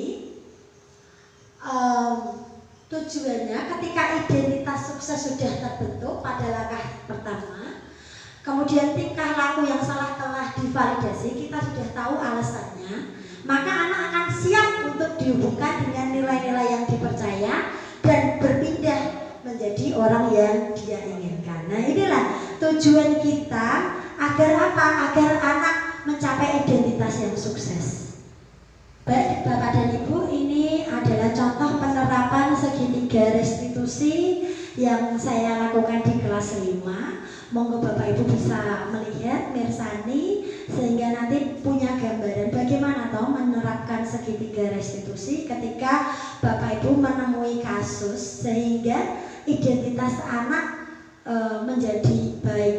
tujuannya ketika identitas sukses sudah terbentuk pada langkah pertama, kemudian tingkah laku yang salah telah divalidasi, kita sudah tahu alasannya, maka anak akan siap untuk dihubungkan dengan nilai-nilai yang dipercaya dan berpindah menjadi orang yang dia inginkan. Nah, inilah tujuan kita agar apa? Agar anak mencapai identitas yang sukses. Baik Bapak dan Ibu, ini adalah contoh penerapan segitiga restitusi yang saya lakukan di kelas 5. Monggo Bapak Ibu bisa melihat, mirsani, sehingga nanti punya gambaran bagaimana toh menerapkan segitiga restitusi ketika Bapak Ibu menemui kasus sehingga identitas anak menjadi baik.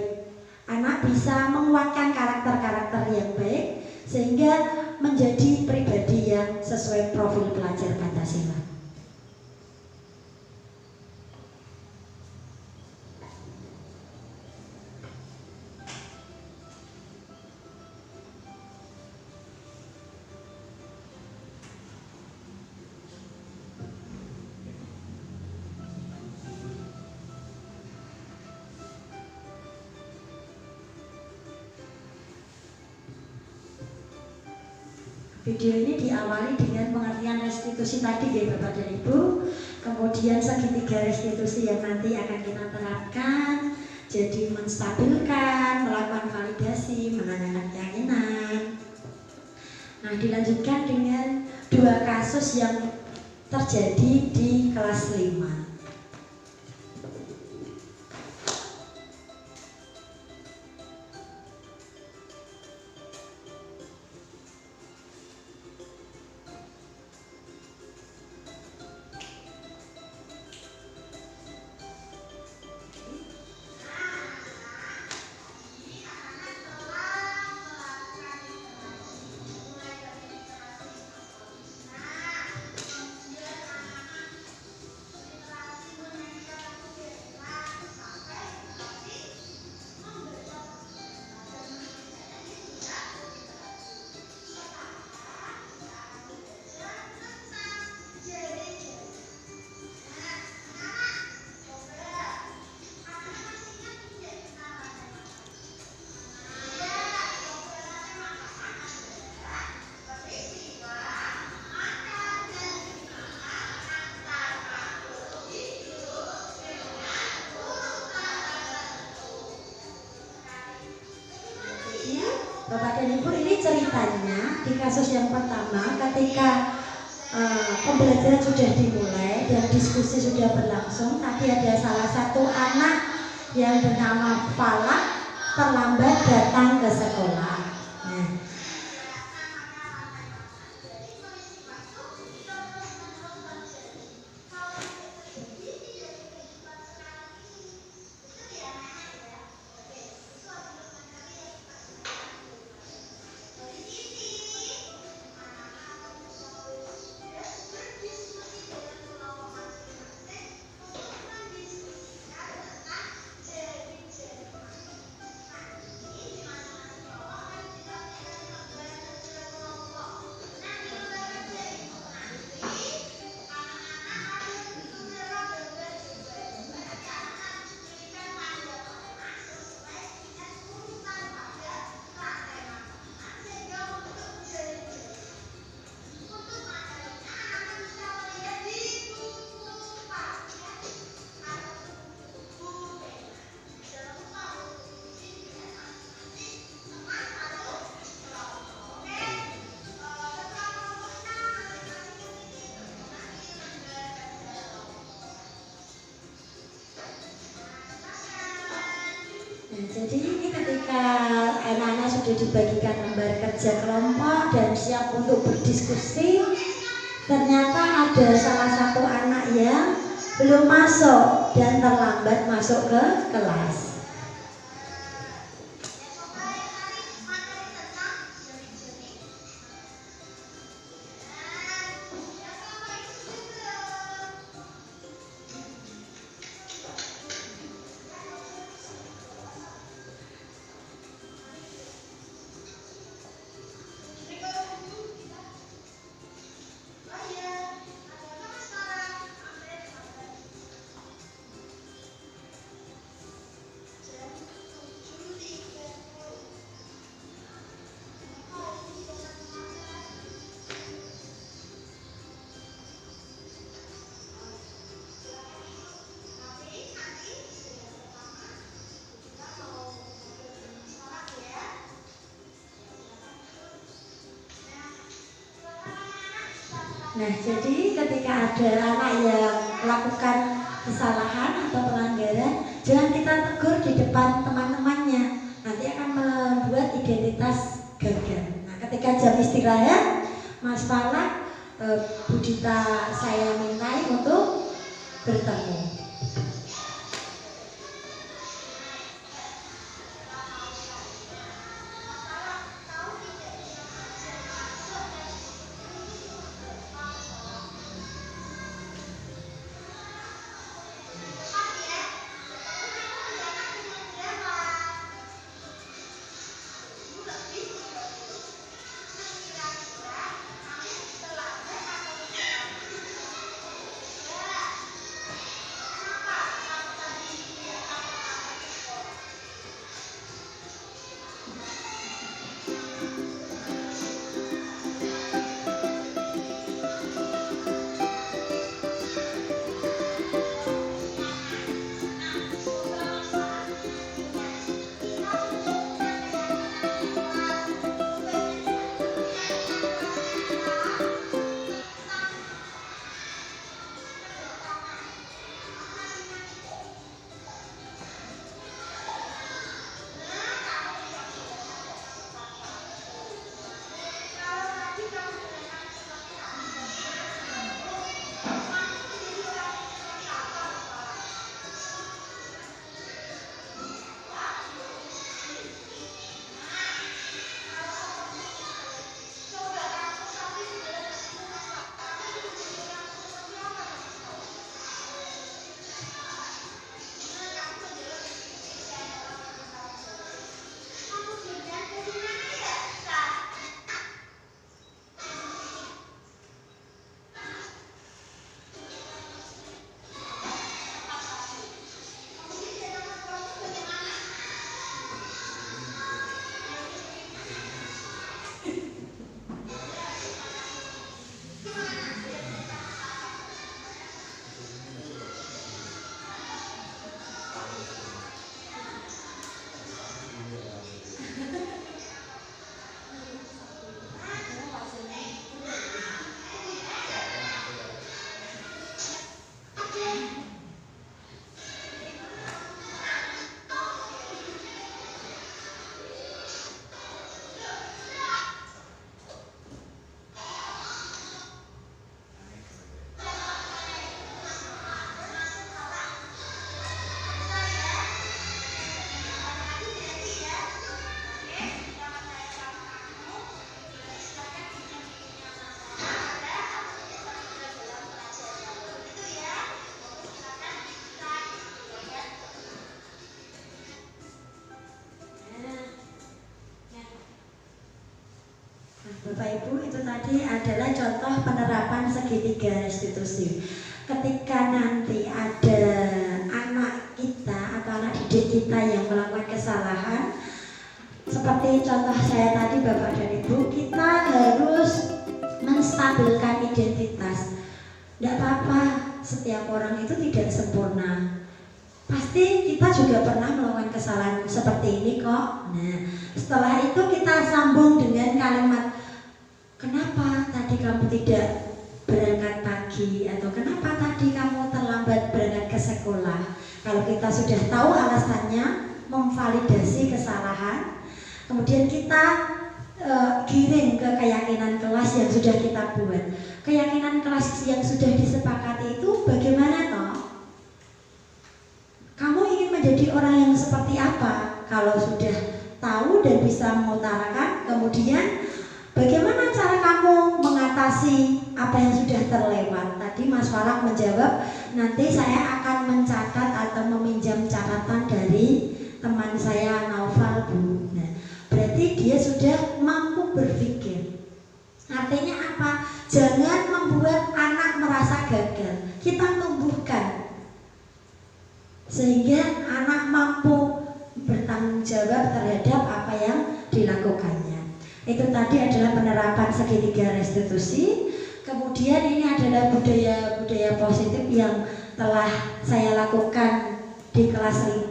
Anak bisa menguatkan karakter-karakter yang baik sehingga menjadi pribadi yang sesuai profil pelajar Pancasila. Video ini diawali dengan pengertian restitusi tadi ya Bapak dan Ibu. Kemudian segitiga restitusi yang nanti akan kita terapkan. Jadi menstabilkan, melakukan validasi, menanyakan keyakinan. Nah, dilanjutkan dengan 2 kasus yang terjadi di kelas 5. Bapak dan Ibu, ini ceritanya di kasus yang pertama ketika pembelajaran sudah dimulai dan diskusi sudah berlangsung. Tadi ada salah satu anak yang bernama Falak terlambat datang ke sekolah. Jadi ini ketika anak-anak sudah dibagikan lembar kerja kelompok dan siap untuk berdiskusi, ternyata ada salah satu anak yang belum masuk dan terlambat masuk ke kelas. Nah, jadi ketika ada anak yang melakukan kesalahan atau pelanggaran, jangan kita tegur di depan teman-temannya. Nanti akan membuat identitas gagal. Nah, ketika jam istirahat, Mas Falak, Bu Dita saya mintai untuk bertemu. Bapak Ibu, itu tadi adalah contoh penerapan segitiga restitusi. Ketika nanti ada anak kita atau anak didik kita yang melakukan kesalahan, seperti contoh saya tadi Bapak dan Ibu, kita harus menstabilkan identitas. Tidak apa-apa, setiap orang itu tidak sempurna. Pasti kita juga pernah melakukan kesalahan seperti ini kok. Nah, setelah itu kita sambung dengan kalimat, kenapa tadi kamu tidak berangkat pagi, atau kenapa tadi kamu terlambat berangkat ke sekolah. Kalau kita sudah tahu alasannya, memvalidasi kesalahan, kemudian kita giring ke keyakinan kelas yang sudah kita buat. Keyakinan kelas yang sudah disepakati itu bagaimana toh? Kamu ingin menjadi orang yang seperti apa? Kalau sudah tahu dan bisa mengutarakan, kemudian bagaimana cara kamu mengatasi apa yang sudah terlewat? Tadi Mas Farak menjawab, nanti saya akan mencatat atau meminjam catatan dari teman saya Naufal Bu. Nah, berarti dia sudah mampu berpikir. Artinya apa? Jangan membuat anak merasa gagal. Kita tumbuhkan sehingga anak mampu bertanggung jawab terhadap apa yang dilakukannya. Itu tadi adalah penerapan segitiga restitusi. Kemudian ini adalah budaya positif yang telah saya lakukan di kelas 5.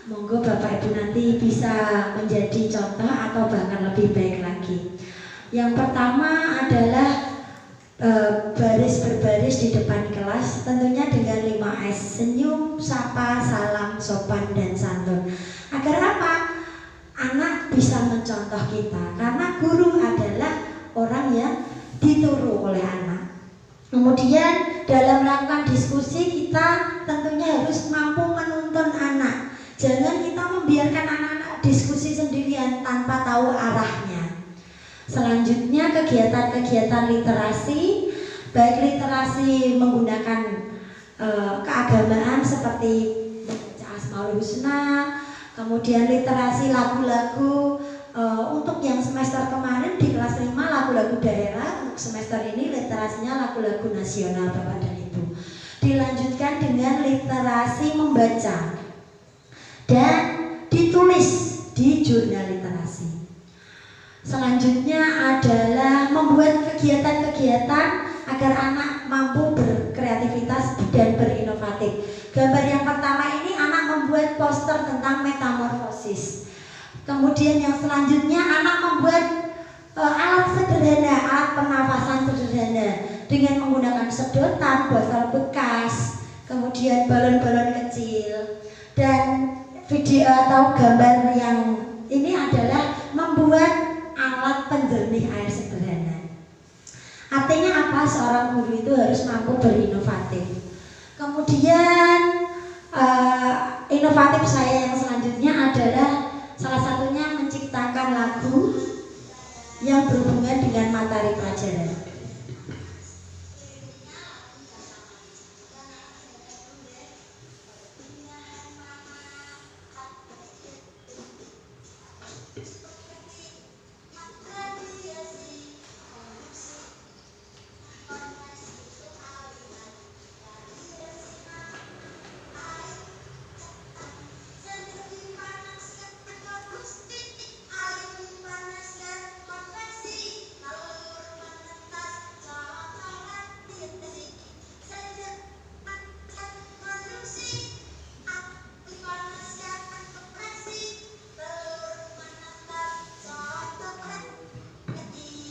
Monggo Bapak Ibu nanti bisa menjadi contoh atau bahkan lebih baik lagi. Yang pertama adalah baris berbaris di depan kelas, tentunya dengan 5S: senyum, sapa, salam, sopan, dan santun. Agar apa? Anak bisa mencontoh kita, karena guru adalah orang yang ditiru oleh anak. Kemudian dalam melakukan diskusi kita tentunya harus mampu menuntun anak. Jangan kita membiarkan anak-anak diskusi sendirian tanpa tahu arahnya. Selanjutnya kegiatan-kegiatan literasi, baik literasi menggunakan keagamaan seperti membaca Asmaul Husna, kemudian literasi lagu-lagu. Untuk yang semester kemarin di kelas 5 lagu-lagu daerah, untuk semester ini literasinya lagu-lagu nasional Bapak dan Ibu. Dilanjutkan dengan literasi membaca dan ditulis di jurnal literasi. Selanjutnya adalah membuat kegiatan-kegiatan agar anak mampu berkreativitas dan berinovatif. Gambar yang pertama ini anak membuat poster tentang metamorfosis. Kemudian yang selanjutnya anak membuat alat sederhana, alat pernafasan sederhana dengan menggunakan sedotan, botol bekas, kemudian balon-balon kecil. Dan video atau gambar yang ini adalah membuat alat penjernih air sederhana. Artinya apa? Seorang guru itu harus mampu berinovatif. Kemudian inovatif saya yang selanjutnya adalah salah satunya menciptakan lagu yang berhubungan dengan materi pelajaran.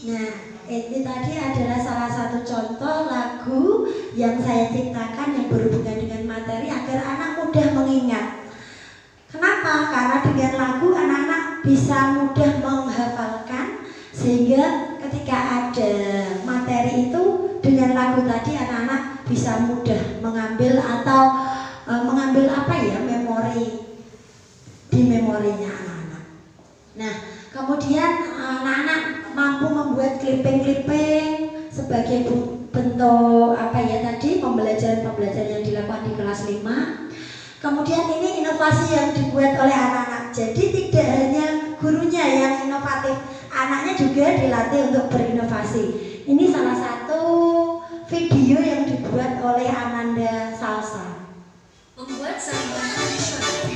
Nah, ini tadi adalah salah satu contoh lagu yang saya ciptakan yang berhubungan dengan materi agar anak mudah mengingat. Kenapa? Karena dengan lagu anak-anak bisa mudah menghafalkan, sehingga ketika ada materi itu dengan lagu tadi anak-anak bisa mudah mengambil atau mengambil memori di memorinya anak-anak. Nah, kemudian anak-anak mampu membuat clipping-clipping sebagai bentuk pembelajaran yang dilakukan di kelas 5. Kemudian ini inovasi yang dibuat oleh anak-anak. Jadi tidak hanya gurunya yang inovatif, Anaknya juga dilatih untuk berinovasi. Ini salah satu video yang dibuat oleh Ananda Salsa. Membuat sambal tradisional.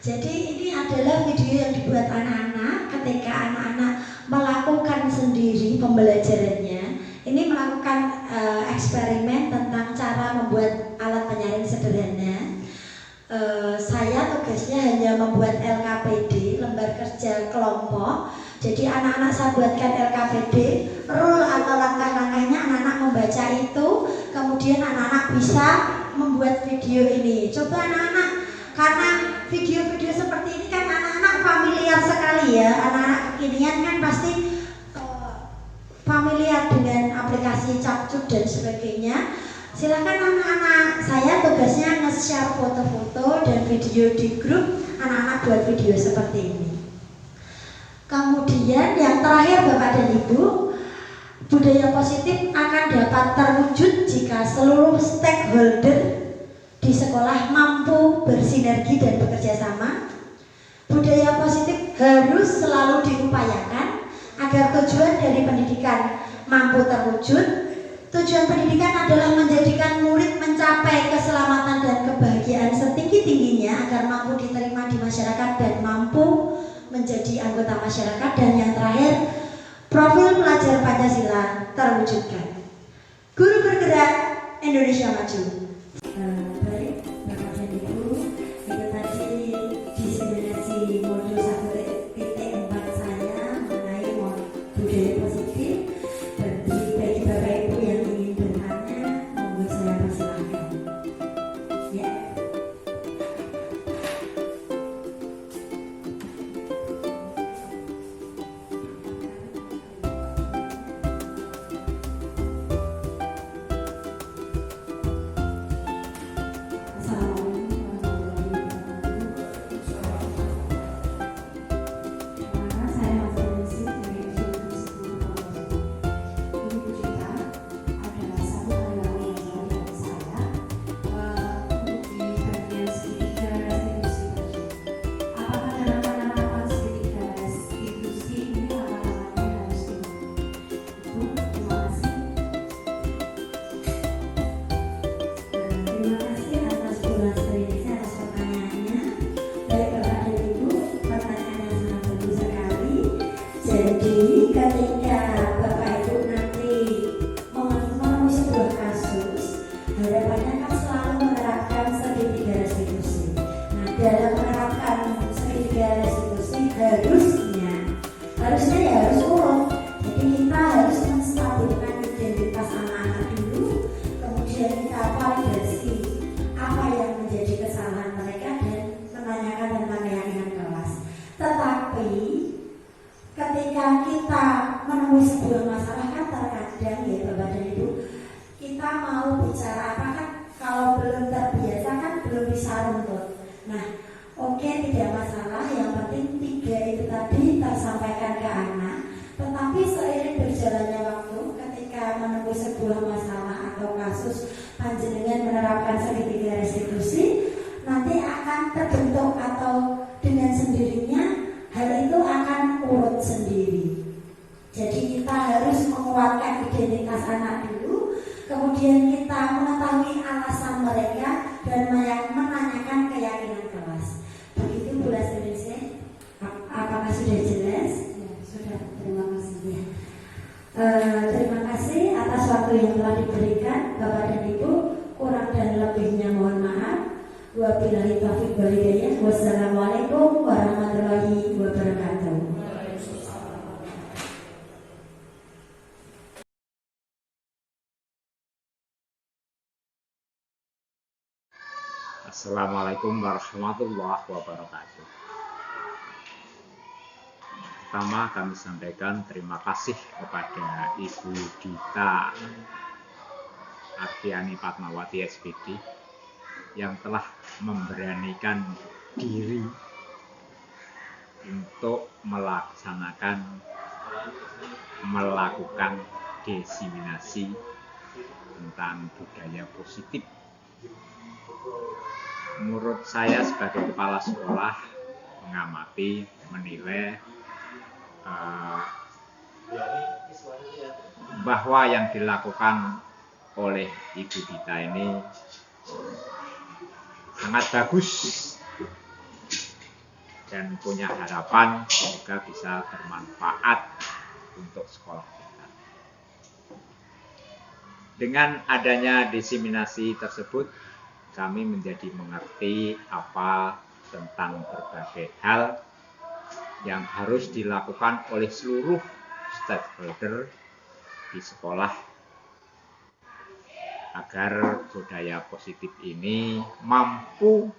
Jadi ini adalah video yang dibuat anak-anak ketika anak-anak melakukan sendiri pembelajarannya. Ini melakukan eksperimen tentang cara membuat alat penyaring sederhana. Saya tugasnya hanya membuat LKPD, lembar kerja kelompok. Jadi anak-anak saya buatkan LKPD, rule atau langkah-langkahnya anak-anak membaca itu, kemudian anak-anak bisa membuat video ini. Coba anak-anak, karena video-video seperti ini kan anak-anak familiar sekali ya. Anak-anak kekinian kan pasti familiar dengan aplikasi Capcut dan sebagainya. Silakan anak-anak, saya tugasnya nge-share foto-foto dan video di grup, anak-anak buat video seperti ini. Kemudian yang terakhir Bapak dan Ibu, budaya positif akan dapat terwujud jika seluruh stakeholder di sekolah mampu bersinergi dan bekerja sama. Budaya positif harus selalu diupayakan agar tujuan dari pendidikan mampu terwujud. Tujuan pendidikan adalah menjadikan murid mencapai keselamatan dan kebahagiaan setinggi-tingginya agar mampu diterima di masyarakat dan mampu menjadi anggota masyarakat. Dan yang terakhir, profil pelajar Pancasila terwujudkan. Guru bergerak, Indonesia maju. Baik, Bapak dan Ibu, itu tadi diseminasi modul 1.4 saya mengenai budaya positif. Bagi Bapak Ibu yang ingin bertanya, monggo saya persilahkan. Ya. Jadi ketika Bapak Ibu nanti memenuhi sebuah kasus, harapannya kan selalu menerapkan segitiga restitusi. Nah, dalam menerapkan segitiga restitusi harusnya ya harus urut. Jadi kita harus menstabilkan identitas anak-anak dulu, kemudian kita validasi apa yang menjadi kesalahan mereka dan menanyakan tentang keyakinan kelas. Tetapi ketika kita menemui sebuah masalah kan terkadang ya Bapak dan Ibu, kita mau bicara apa kan kalau belum terbiasa kan belum bisa runtut. Nah, oke, tidak masalah, yang penting 3 itu tadi tersampaikan ke anak. Tetapi seiring berjalannya waktu, ketika menemui sebuah masalah atau kasus panjenengan menerapkan segitiga restitusi, nanti akan terbentuk atau dengan sendirinya hal itu akan urut sendiri. Jadi kita harus menguatkan identitas anak dulu, kemudian kita mengetahui alasan mereka dan menanyakan keyakinan kelas. Begitu Bu Lasri, apakah sudah jelas? Ya, sudah. Terima kasih. Ya. Terima kasih atas waktu yang telah diberikan Bapak dan Ibu. Kurang dan lebihnya Wabillahi taufiq wal hidayah. Wassalamualaikum warahmatullahi wabarakatuh. Assalamualaikum warahmatullahi wabarakatuh. Pertama kami sampaikan terima kasih kepada Ibu Dita Ardiani Fatmawati SPD yang telah memberanikan diri untuk melakukan diseminasi tentang budaya positif. Menurut saya sebagai kepala sekolah mengamati, menilai bahwa yang dilakukan oleh Ibu Dita ini sangat bagus dan punya harapan semoga bisa bermanfaat untuk sekolah kita. Dengan adanya diseminasi tersebut, kami menjadi mengerti apa tentang berbagai hal yang harus dilakukan oleh seluruh stakeholder di sekolah agar budaya positif ini mampu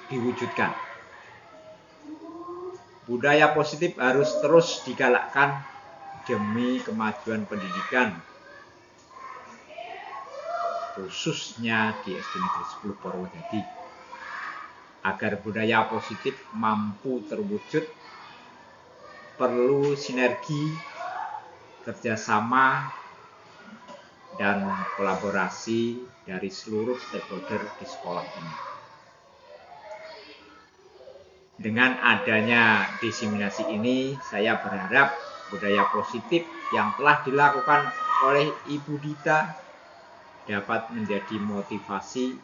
diwujudkan. Budaya positif harus terus digalakkan demi kemajuan pendidikan, khususnya di SD Negeri 10 Purwodadi. Agar budaya positif mampu terwujud, perlu sinergi, kerjasama, dan kolaborasi dari seluruh stakeholder di sekolah ini. Dengan adanya diseminasi ini, saya berharap budaya positif yang telah dilakukan oleh Ibu Dita dapat menjadi motivasi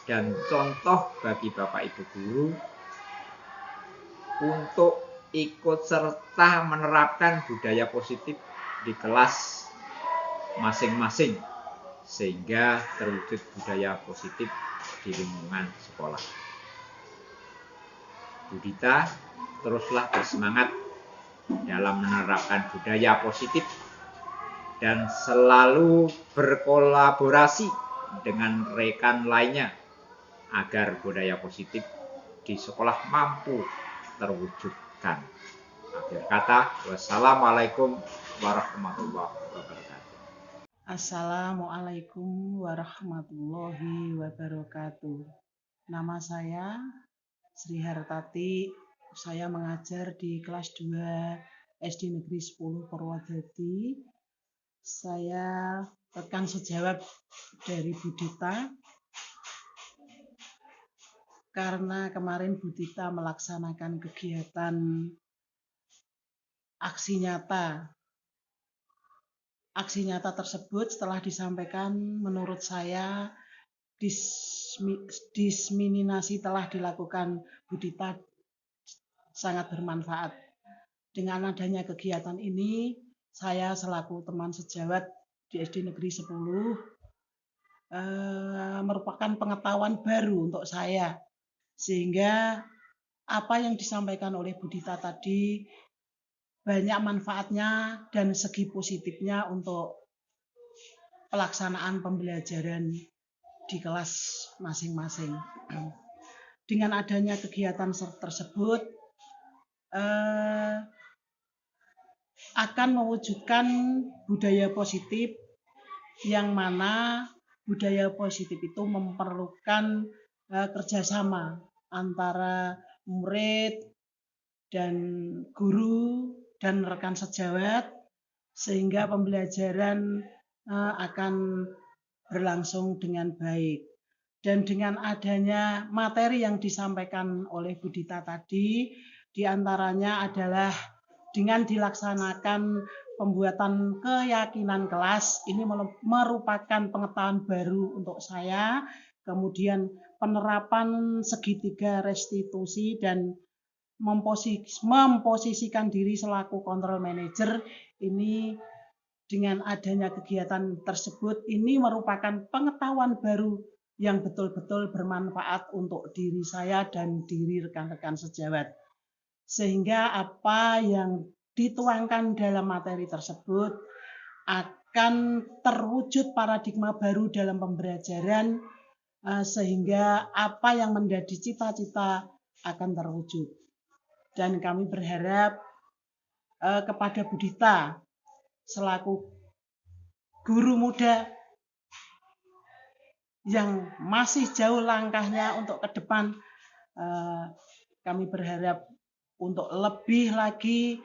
dan contoh bagi Bapak Ibu guru untuk ikut serta menerapkan budaya positif di kelas masing-masing sehingga terwujud budaya positif di lingkungan sekolah. Bu Dita, teruslah bersemangat dalam menerapkan budaya positif dan selalu berkolaborasi dengan rekan lainnya agar budaya positif di sekolah mampu terwujudkan. Akhir kata, wassalamualaikum warahmatullahi wabarakatuh. Assalamualaikum warahmatullahi wabarakatuh. Nama saya Sri Hartati. Saya mengajar di kelas 2 SD Negeri 10 Purwodadi. Saya rekan sejawat dari Bu Dita. Karena kemarin Bu Dita melaksanakan kegiatan aksi nyata. Aksi nyata tersebut setelah disampaikan menurut saya diseminasi telah dilakukan Bu Dita sangat bermanfaat. Dengan adanya kegiatan ini, saya selaku teman sejawat di SD Negeri 10 merupakan pengetahuan baru untuk saya. Sehingga apa yang disampaikan oleh Bu Dita tadi banyak manfaatnya dan segi positifnya untuk pelaksanaan pembelajaran di kelas masing-masing. Dengan adanya kegiatan tersebut akan mewujudkan budaya positif yang mana budaya positif itu memerlukan kerjasama antara murid dan guru dan rekan sejawat sehingga pembelajaran akan berlangsung dengan baik. Dan dengan adanya materi yang disampaikan oleh Bu Dita tadi, diantaranya adalah dengan dilaksanakan pembuatan keyakinan kelas, ini merupakan pengetahuan baru untuk saya. Kemudian penerapan segitiga restitusi dan memposisikan diri selaku control manager ini dengan adanya kegiatan tersebut ini merupakan pengetahuan baru yang betul-betul bermanfaat untuk diri saya dan diri rekan-rekan sejawat. Sehingga apa yang dituangkan dalam materi tersebut akan terwujud paradigma baru dalam pembelajaran, sehingga apa yang menjadi cita-cita akan terwujud. Dan kami berharap kepada Bu Dita selaku guru muda yang masih jauh langkahnya untuk ke depan, kami berharap untuk lebih lagi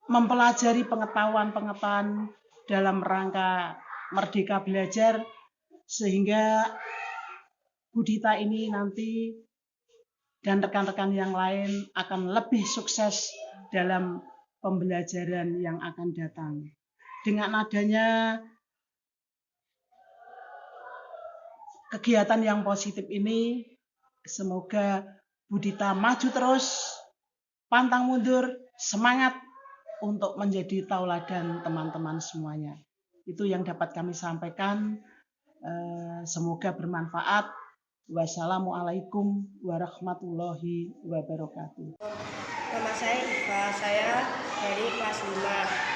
mempelajari pengetahuan-pengetahuan dalam rangka merdeka belajar, sehingga Bu Dita ini nanti dan rekan-rekan yang lain akan lebih sukses dalam pembelajaran yang akan datang. Dengan adanya kegiatan yang positif ini, semoga Bu Dita maju terus, pantang mundur, semangat untuk menjadi tauladan teman-teman semuanya. Itu yang dapat kami sampaikan. Semoga bermanfaat. Wassalamualaikum warahmatullahi wabarakatuh. Nama saya Iva, saya dari kelas 5.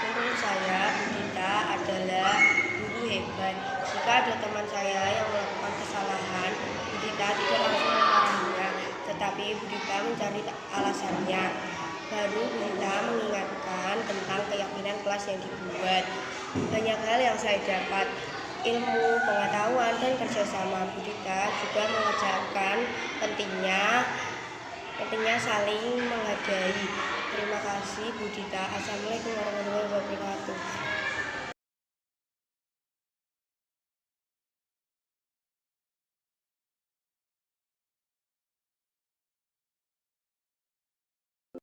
Menurut saya, Bu Dita adalah guru hebat. Jika ada teman saya yang melakukan kesalahan, Bu Dita tidak langsung memarahinya, tetapi Bu Dita mencari alasannya. Baru Bu Dita mengingatkan tentang keyakinan kelas yang dibuat. Banyak hal yang saya dapat. Ilmu, pengetahuan, dan kerjasama. Bu Dita juga mengajarkan pentingnya saling menghargai. Terima kasih Bu Dita. Assalamualaikum warahmatullahi wabarakatuh.